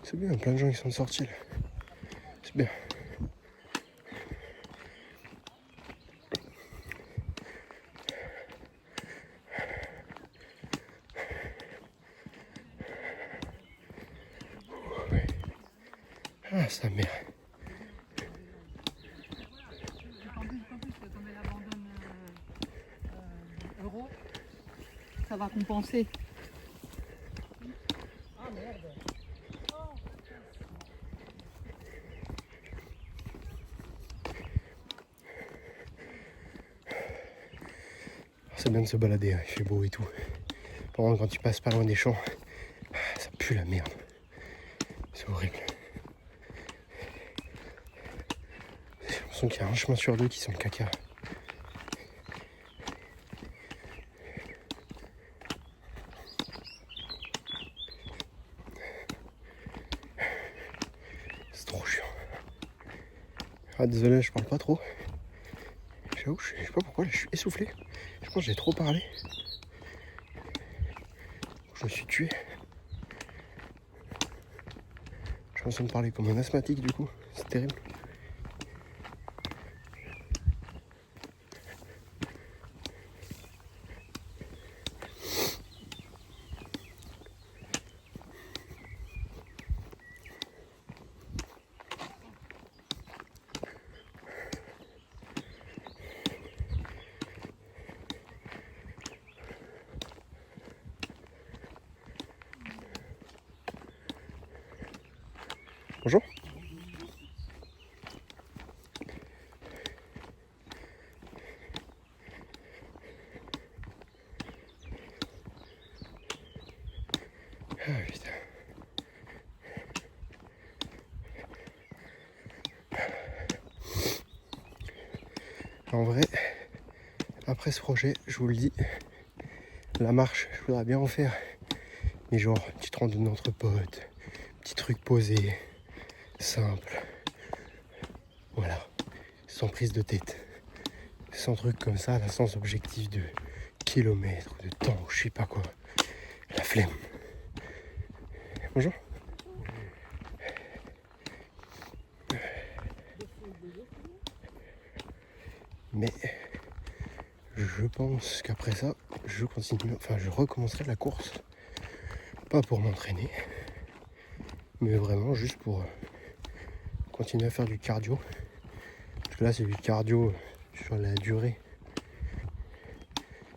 C'est bien, plein de gens qui sont sortis là. C'est bien. Ah, sa mère. Ça va compenser. C'est bien de se balader, hein. Il fait beau et tout. Par contre, quand tu passes pas loin des champs, ça pue la merde. C'est horrible. J'ai l'impression qu'il y a un chemin sur 2 qui sent le caca. C'est trop chiant. Ah désolé, je parle pas trop. J'avoue, je sais pas pourquoi, là, je suis essoufflé. Je pense que j'ai trop parlé. Je me suis tué. J'ai l'impression de parler comme un asthmatique du coup. C'est terrible. Bonjour. Ah putain. En vrai, après ce projet, je vous le dis, la marche, je voudrais bien en faire. Mais genre, petite randonnée entre potes, petit truc posé, simple. Voilà, sans prise de tête. Sans truc comme ça, là, sans objectif de kilomètres, de temps, je sais pas quoi. La flemme. Bonjour. Mais je pense qu'après ça, je recommencerai la course. Pas pour m'entraîner, mais vraiment juste pour continuer à faire du cardio. Parce que là, c'est du cardio sur la durée.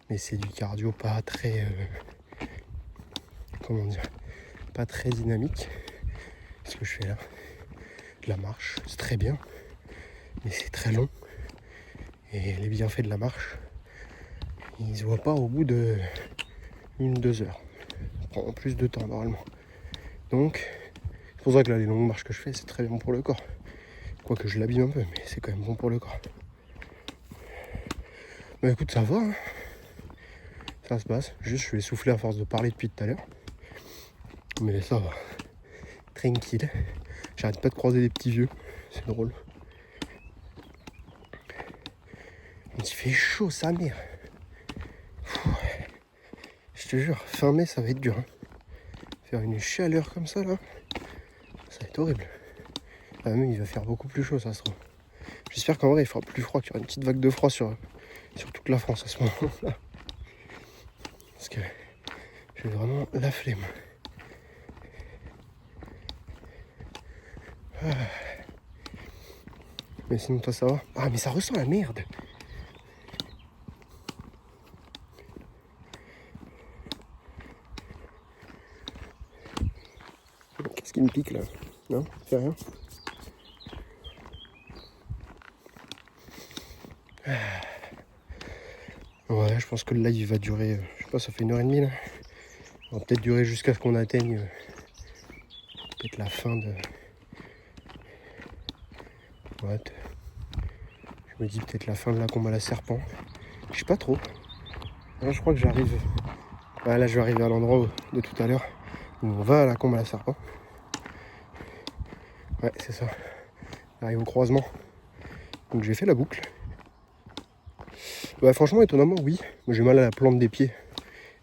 Mais c'est du cardio pas très... comment dire, pas très dynamique. Ce que je fais là, de la marche, c'est très bien, mais c'est très long. Et les bienfaits de la marche, ils se voient pas au bout de 1-2 heures. Ça prend plus de temps normalement. Donc, c'est pour ça que là, les longues marches que je fais, c'est très bien pour le corps. Quoique je l'abîme un peu, mais c'est quand même bon pour le corps. Bah écoute, ça va, hein. Ça se passe. Juste, je vais souffler à force de parler depuis tout à l'heure. Mais ça va. Tranquille. J'arrête pas de croiser des petits vieux. C'est drôle. Il fait chaud, sa mère. Je te jure, fin mai, ça va être dur. Hein. Faire une chaleur comme ça, là, ça va être horrible. Ah, même, il va faire beaucoup plus chaud, ça se trouve. J'espère qu'en vrai, il fera plus froid, qu'il y aura une petite vague de froid sur toute la France à ce moment-là. Parce que j'ai vraiment la flemme. Ah. Mais sinon, toi, ça va? Ah, mais ça ressent la merde. Qu'est-ce qui me pique, là? Non? C'est rien? Ouais, je pense que le live va durer, je sais pas, ça fait 1h30 là. Il va peut-être durer jusqu'à ce qu'on atteigne peut-être la fin de... Ouais, je me dis peut-être la fin de la combat à la serpent. Je sais pas trop. Là, je crois que j'arrive... Ouais, là je vais arriver à l'endroit de tout à l'heure où on va à la combat à la serpent. Ouais, c'est ça. J'arrive au croisement. Donc j'ai fait la boucle. Ouais, franchement, étonnamment, oui. J'ai mal à la plante des pieds.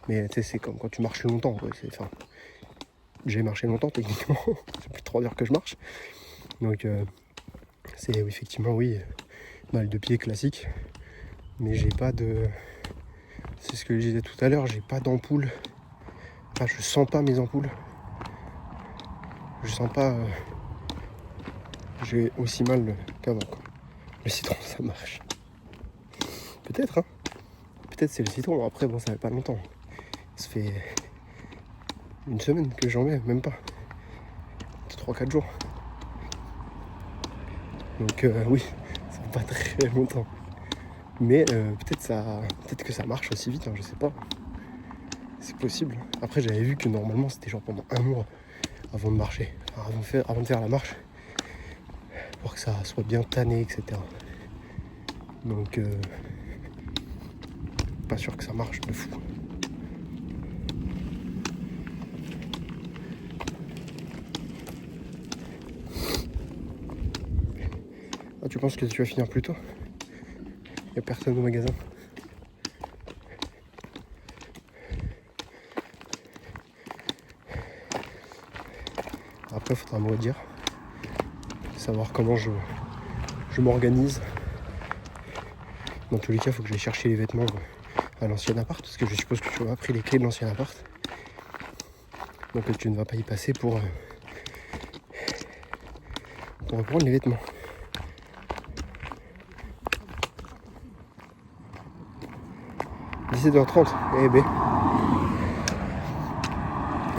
Mais tu sais, c'est comme quand tu marches longtemps. Ouais, enfin, j'ai marché longtemps, techniquement. C'est plus de 3 heures que je marche. Donc, c'est effectivement, oui, mal de pied classique. Mais j'ai pas de... C'est ce que je disais tout à l'heure, j'ai pas d'ampoule. Enfin, je sens pas mes ampoules. Je sens pas... J'ai aussi mal qu'avant, quoi. Le citron, ça marche. Peut-être, hein. Peut-être c'est le citron. Après, bon, ça fait pas longtemps. Ça fait 1 semaine que j'en mets, même pas. 3-4 jours. Donc oui, ça fait pas très longtemps. Mais peut-être que ça marche aussi vite, hein, je sais pas. C'est possible. Après, j'avais vu que normalement c'était genre pendant 1 mois avant de marcher, avant de faire la marche, pour que ça soit bien tanné, etc. Donc pas sûr que ça marche de fou. Ah, tu penses que tu vas finir plus tôt? Y'a personne au magasin. Après, il faudra me redire. Savoir comment je m'organise. Dans tous les cas, il faut que j'aille chercher les vêtements à l'ancien appart. Parce que je suppose que tu as pris les clés de l'ancien appart. Donc tu ne vas pas y passer pour reprendre les vêtements. « 17h30, eh ben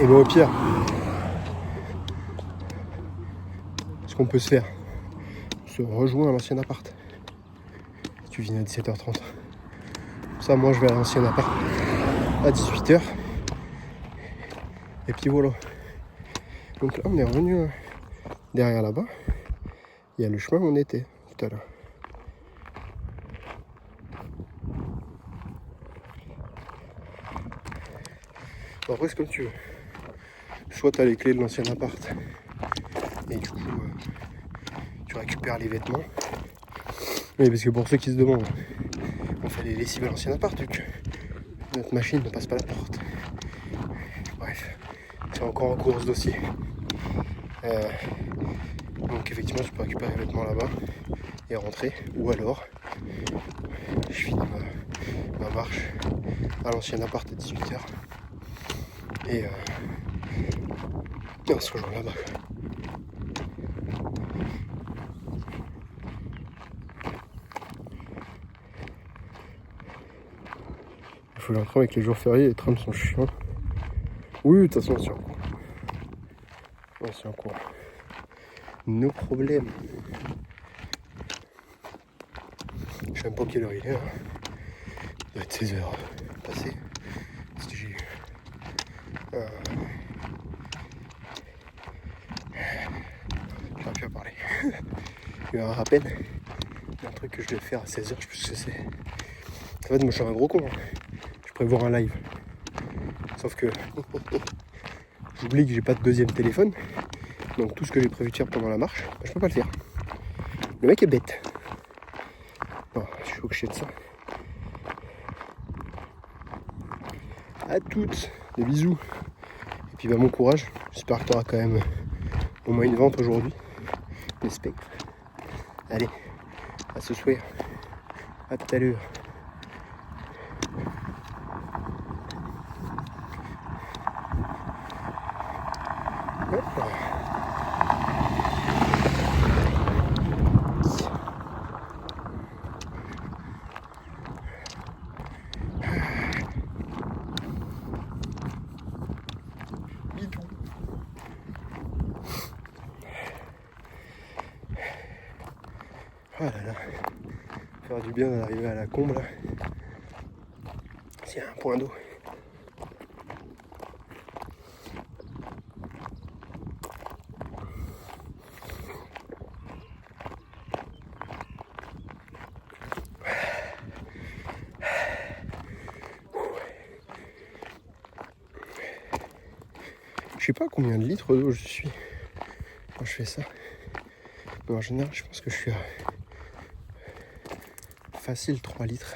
au pire, ce qu'on peut se faire, on se rejoint à l'ancien appart. Si tu viens à 17h30. Ça, moi, je vais à l'ancien appart à 18h. Et puis voilà. Donc là, on est revenu derrière là-bas. Il y a le chemin où on était tout à l'heure. Bon, après, c'est comme tu veux. Soit tu as les clés de l'ancien appart et du coup tu récupères les vêtements. Oui, parce que pour ceux qui se demandent, on fait les lessives à l'ancien appart vu que notre machine ne passe pas la porte. Bref, c'est encore en cours ce dossier. Donc effectivement tu peux récupérer les vêtements là-bas et rentrer. Ou alors je finis ma marche à l'ancien appart à 18h. Et on se rejoint là-bas. Il faut l'entendre avec les jours fériés, les trams sont chiants. Oui, de toute façon, c'est en cours. Ouais, c'est en cours. Nos problèmes. Je sais même pas quelle heure il est. Hein. Il doit être 16h passé. Parce que j'ai eu. J'aurais pu en parler. Il y a un rappel. Il y a un truc que je devais faire à 16h, je sais plus ce que c'est. En fait, moi je suis un gros con. Hein. Je prévois un live. Sauf que j'oublie que j'ai pas de deuxième téléphone. Donc tout ce que j'ai prévu de faire pendant la marche, je peux pas le faire. Le mec est bête. Oh, je suis choqué de ça. À toutes, des bisous. Et puis bah bon courage. J'espère que tu auras quand même au moins une vente aujourd'hui. J'espère. Allez, à ce soir. À tout à l'heure. Ah là là, faire du bien d'arriver à la comble. C'est un point d'eau. Je sais pas combien de litres d'eau je suis quand je fais ça. Mais en général, je pense que je suis à facile 3 litres.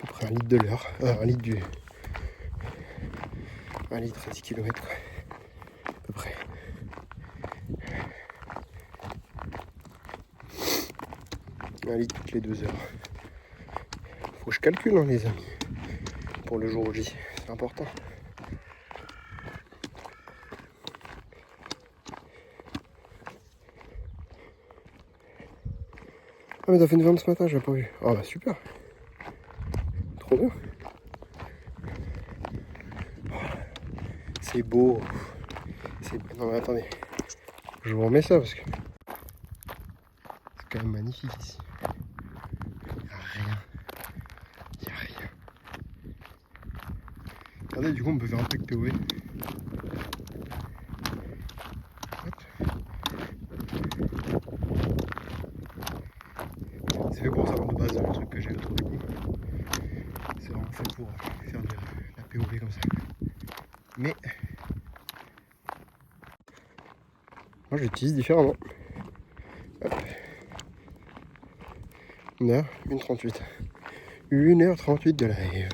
À peu près 1 litre de l'heure. 1 litre du... 1 litre à 10 km quoi. À peu près. Un litre toutes les 2 heures. Faut que je calcule hein, les amis. Pour le jour J. C'est important. Ah mais t'as fait une vente ce matin, j'ai pas vu. Ah bah super. Trop bien. C'est beau. Non mais attendez. Je vous remets ça parce que c'est quand même magnifique ici. Y'a rien. Y'a rien. Regardez, du coup on peut faire un peu de POV. C'est fait pour ça de base, le truc que j'ai autour du cou. C'est vraiment fait pour faire de la POV comme ça. Mais moi je l'utilise différemment. Hop. 1h, 1h38. 1h38 de live.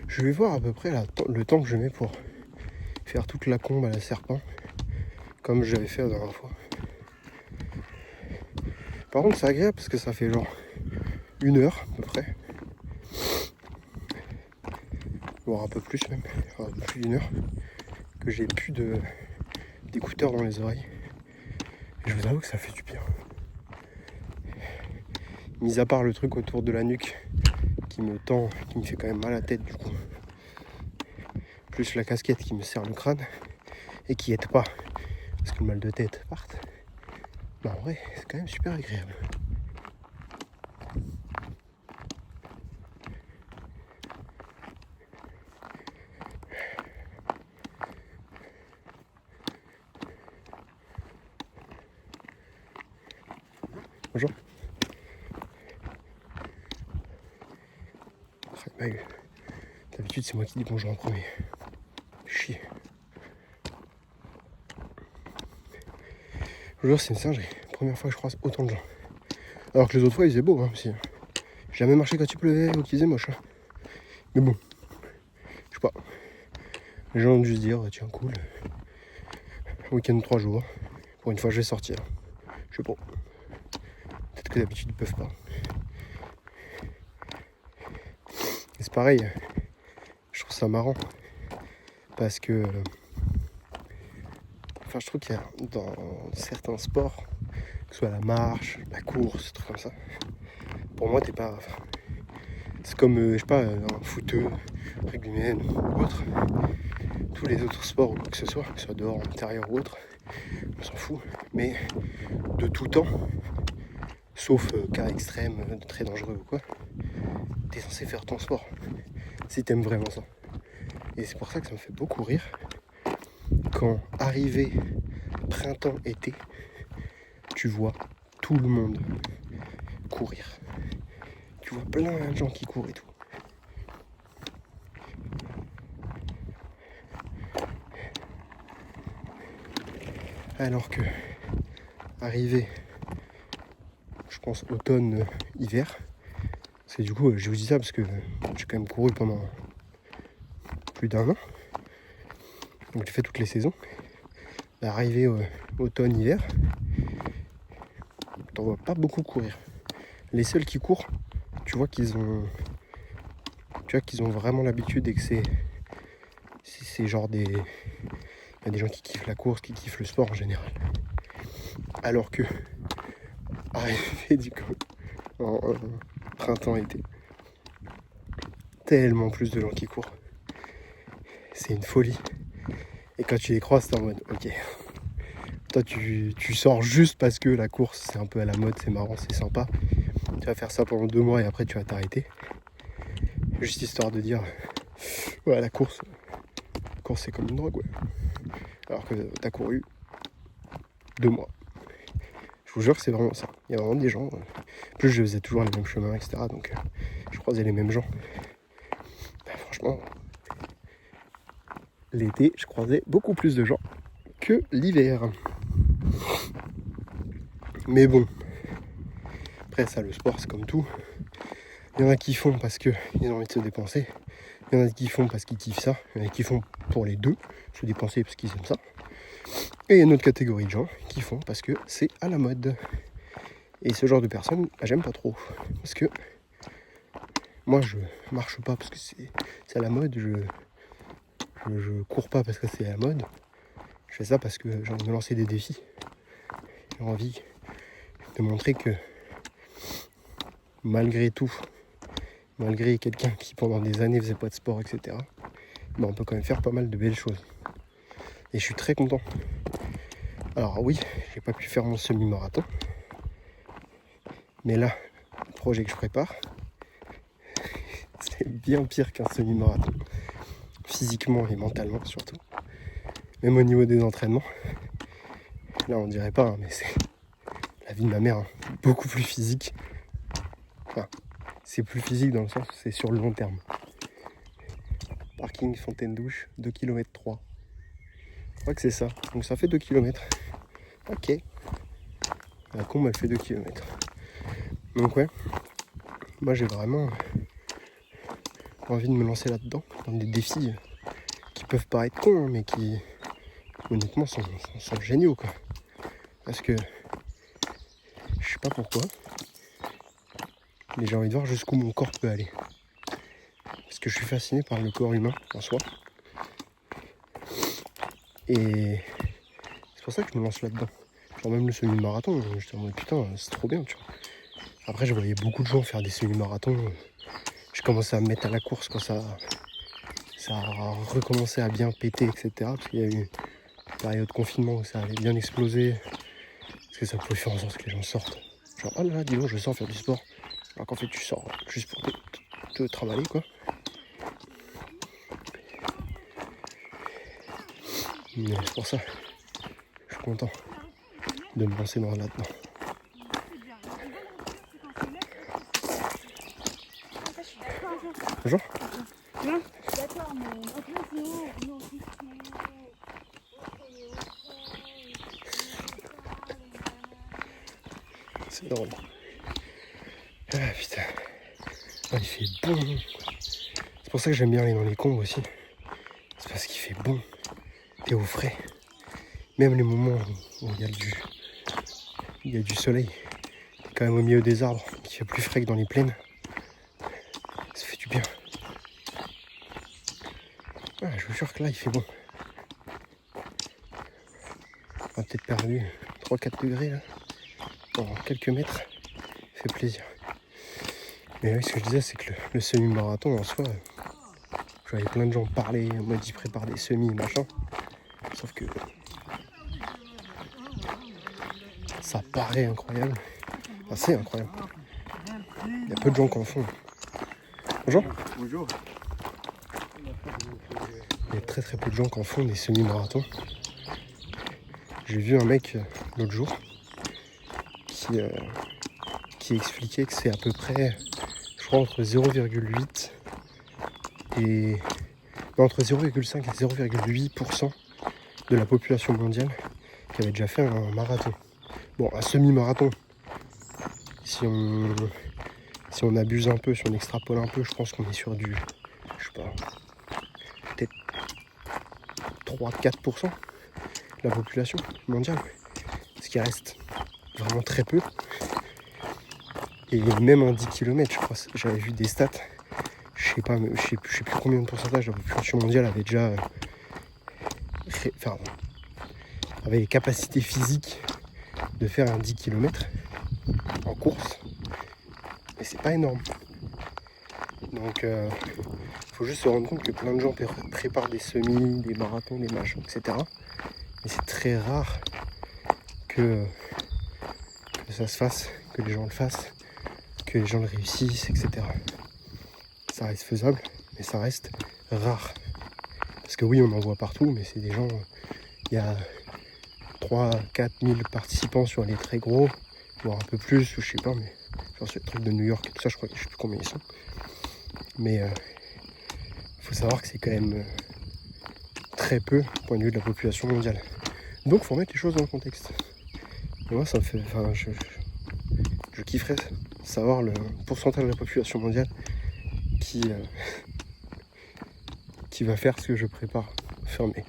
Je vais voir à peu près le temps que je mets pour faire toute la combe à la serpent. Comme j'avais fait la dernière fois. Par contre c'est agréable parce que ça fait genre 1 heure à peu près. Voire un peu plus même. Enfin, plus d'1 heure. Que j'ai plus d'écouteurs dans les oreilles. Et je vous avoue que ça fait du bien. Mis à part le truc autour de la nuque qui me tend, qui me fait quand même mal à la tête du coup. Plus la casquette qui me serre le crâne et qui aide pas parce que le mal de tête parte. Bah en vrai, c'est quand même super agréable. Bonjour. D'habitude c'est moi qui dis bonjour en premier. Chier. Bonjour, c'est une singerie. Première fois que je croise autant de gens. Alors que les autres fois il faisait beau hein, aussi. J'ai jamais marché quand il pleuvait ou qu'il faisait moche. Hein. Mais bon, je sais pas. Les gens ont dû se dire tiens cool. Week-end de 3 jours. Pour une fois je vais sortir. Je sais pas. Peut-être que d'habitude ils peuvent pas. Et c'est pareil. Je trouve ça marrant. Parce que enfin je trouve qu'il y a dans certains sports, que ce soit la marche, la course, des trucs comme ça. Pour moi t'es pas. Enfin, c'est comme je sais pas, un footeux, rugbyman ou autre. Tous les autres sports ou quoi que ce soit dehors, en intérieur ou autre, on s'en fout. Mais de tout temps, sauf cas extrême, très dangereux ou quoi, t'es censé faire ton sport. Si t'aimes vraiment ça. Et c'est pour ça que ça me fait beaucoup rire quand arrivé printemps-été, tu vois tout le monde courir. Tu vois plein de gens qui courent et tout. Alors que arrivé, je pense automne, hiver, c'est du coup, je vous dis ça parce que j'ai quand même couru pendant plus d'1 an. Donc j'ai fait toutes les saisons. Arrivé automne, hiver, t'en vois pas beaucoup courir. Les seuls qui courent, tu vois qu'ils ont vraiment l'habitude et que c'est genre des... Il y a des gens qui kiffent la course, qui kiffent le sport en général. Alors que, arrivé du coup, en printemps-été, tellement plus de gens qui courent. C'est une folie. Et quand tu les croises, t'es en mode, ok. Toi, tu sors juste parce que la course, c'est un peu à la mode, c'est marrant, c'est sympa. Tu vas faire ça pendant 2 mois et après, tu vas t'arrêter. Juste histoire de dire, ouais, la course, c'est comme une drogue, ouais. Alors que t'as couru 2 mois. Je vous jure que c'est vraiment ça. Il y a vraiment des gens. En plus, je faisais toujours les mêmes chemins, etc. Donc, je croisais les mêmes gens. Franchement, l'été, je croisais beaucoup plus de gens que l'hiver. Mais bon, après ça, le sport, c'est comme tout. Il y en a qui font parce qu'ils ont envie de se dépenser. Il y en a qui font parce qu'ils kiffent ça. Il y en a qui font pour les deux, se dépenser parce qu'ils aiment ça. Et il y a une autre catégorie de gens qui font parce que c'est à la mode. Et ce genre de personnes, bah, j'aime pas trop. Parce que moi, je marche pas parce que c'est à la mode. Je cours pas parce que c'est à la mode. Je fais ça parce que j'ai envie de me lancer des défis. J'ai envie de montrer que malgré tout, malgré quelqu'un qui pendant des années faisait pas de sport, etc., bah, on peut quand même faire pas mal de belles choses. Et je suis très content. Alors oui, j'ai pas pu faire mon semi-marathon. Mais là, le projet que je prépare, c'est bien pire qu'un semi-marathon. Physiquement et mentalement surtout. Même au niveau des entraînements. Là on dirait pas, hein, mais c'est la vie de ma mère, hein. Beaucoup plus physique. Enfin, c'est plus physique dans le sens où c'est sur le long terme. Parking, fontaine douche, 2 km 3. Je crois que c'est ça. Donc ça fait 2 km. Ok. La combe elle fait 2 km. Donc ouais. Moi j'ai vraiment envie de me lancer là-dedans. Dans des défis qui peuvent paraître cons, hein, mais qui honnêtement sont géniaux quoi. Parce que je sais pas pourquoi. Mais j'ai envie de voir jusqu'où mon corps peut aller. Parce que je suis fasciné par le corps humain en soi. Et c'est pour ça que je me lance là-dedans. Genre même le semi-marathon, j'étais en mode putain, c'est trop bien, tu vois. Après, je voyais beaucoup de gens faire des semi-marathons. J'ai commencé à me mettre à la course quand ça a recommencé à bien péter, etc. Parce qu'il y a eu une période de confinement où ça avait bien explosé. Parce que ça pouvait faire en sorte que les gens sortent. Genre, oh là là, dis donc, je sors faire du sport. Alors qu'en fait, tu sors juste pour te travailler, quoi. Mais c'est pour ça, je suis content de me lancer là-dedans. Bonjour. Non, d'accord, mais après c'est où? C'est drôle. Ah putain. Ah, il fait bon. C'est pour ça que j'aime bien aller dans les combes aussi. C'est parce qu'il fait bon. T'es au frais. Même les moments où il y a du soleil. T'es quand même au milieu des arbres. Il fait plus frais que dans les plaines. Ça fait du bien. Ah, je vous jure que là il fait bon. On a peut-être perdu 3-4 degrés là. En quelques mètres. Ça fait plaisir. Mais oui, ce que je disais, c'est que le semi-marathon en soi, je voyais plein de gens parler, en mode ils préparent des semis et machin. Sauf que ça paraît incroyable. Enfin, c'est incroyable. Il y a peu de gens qui en font. Bonjour. Bonjour. Il y a très très peu de gens qui en font des semi-marathons. J'ai vu un mec l'autre jour qui expliquait que c'est à peu près, je crois, entre 0,8 et... non, entre 0,5 et 0,8% de la population mondiale qui avait déjà fait un marathon. Bon, un semi-marathon, si on abuse un peu, si on extrapole un peu, je pense qu'on est sur du, je sais pas, peut-être 3-4% de la population mondiale. Ce qui reste vraiment très peu. Et même un 10 km, je crois, j'avais vu des stats, je sais plus combien de pourcentage de la population mondiale avait déjà avait les capacités physiques de faire un 10 km en course. Mais c'est pas énorme. Donc faut juste se rendre compte que plein de gens préparent des semis, des marathons, des machins, etc. Mais c'est très rare que ça se fasse, que les gens le fassent, que les gens le réussissent, etc. Ça reste faisable, mais ça reste rare. Parce que oui, on en voit partout, mais c'est des gens... Il y a 3-4 000 participants sur les très gros, voire un peu plus, ou je sais pas, mais genre sur les trucs de New York et tout ça, je sais plus combien ils sont. Mais faut savoir que c'est quand même très peu au point de vue de la population mondiale. Donc faut remettre les choses dans le contexte. Et moi ça me fait... Enfin, je kifferais savoir le pourcentage de la population mondiale qui va faire ce que je prépare fermé.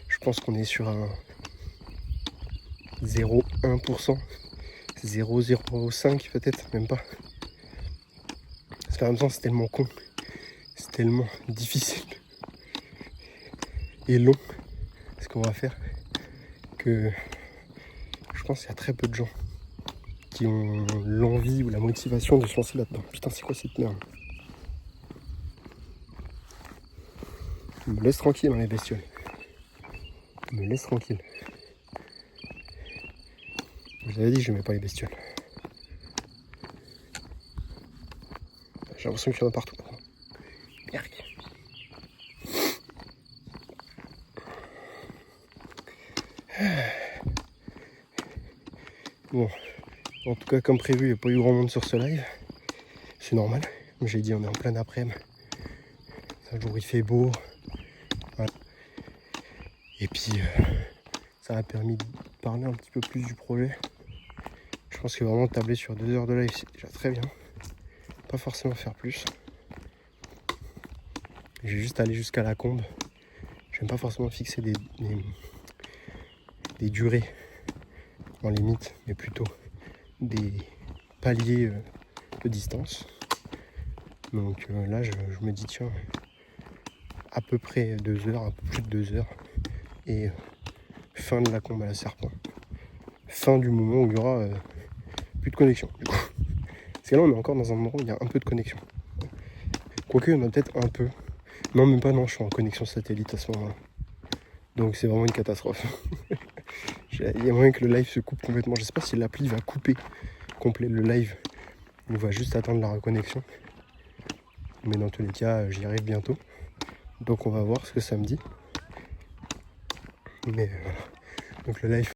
Je pense qu'on est sur un 0,1%, 0,05 peut-être, même pas. Parce qu'en même temps c'est tellement con, c'est tellement difficile et long ce qu'on va faire que je pense qu'il y a très peu de gens qui ont l'envie ou la motivation de se lancer là-dedans. Putain, c'est quoi cette merde? Me laisse tranquille, hein, les bestioles. Me laisse tranquille. Je vous avais dit que je n'aimais pas les bestioles. J'ai l'impression qu'il y en a partout. Merde. Bon, en tout cas, comme prévu, il n'y a pas eu grand monde sur ce live. C'est normal. Comme j'ai dit, on est en plein après-midi. Un jour, il fait beau. Voilà. Et puis, ça m'a permis de parler un petit peu plus du projet. Je pense que vraiment tabler sur 2 heures de live, c'est déjà très bien. Pas forcément faire plus. J'ai juste allé jusqu'à la combe. J'aime pas forcément fixer des durées en limite, mais plutôt des paliers de distance. Donc là, je me dis, tiens, à peu près 2 heures, un peu plus de 2 heures. Et fin de la combe à la serpent. Fin du moment où il y aura plus de connexion. Du coup. Parce que là, on est encore dans un moment où il y a un peu de connexion. Quoique, il y en a peut-être un peu. Non, même pas, non, je suis en connexion satellite à ce moment-là. Donc c'est vraiment une catastrophe. Il y a moyen que le live se coupe complètement. Je sais pas si l'appli va couper complet le live. On va juste attendre la reconnexion. Mais dans tous les cas, j'y arrive bientôt. Donc on va voir ce que ça me dit. Mais voilà. Donc le live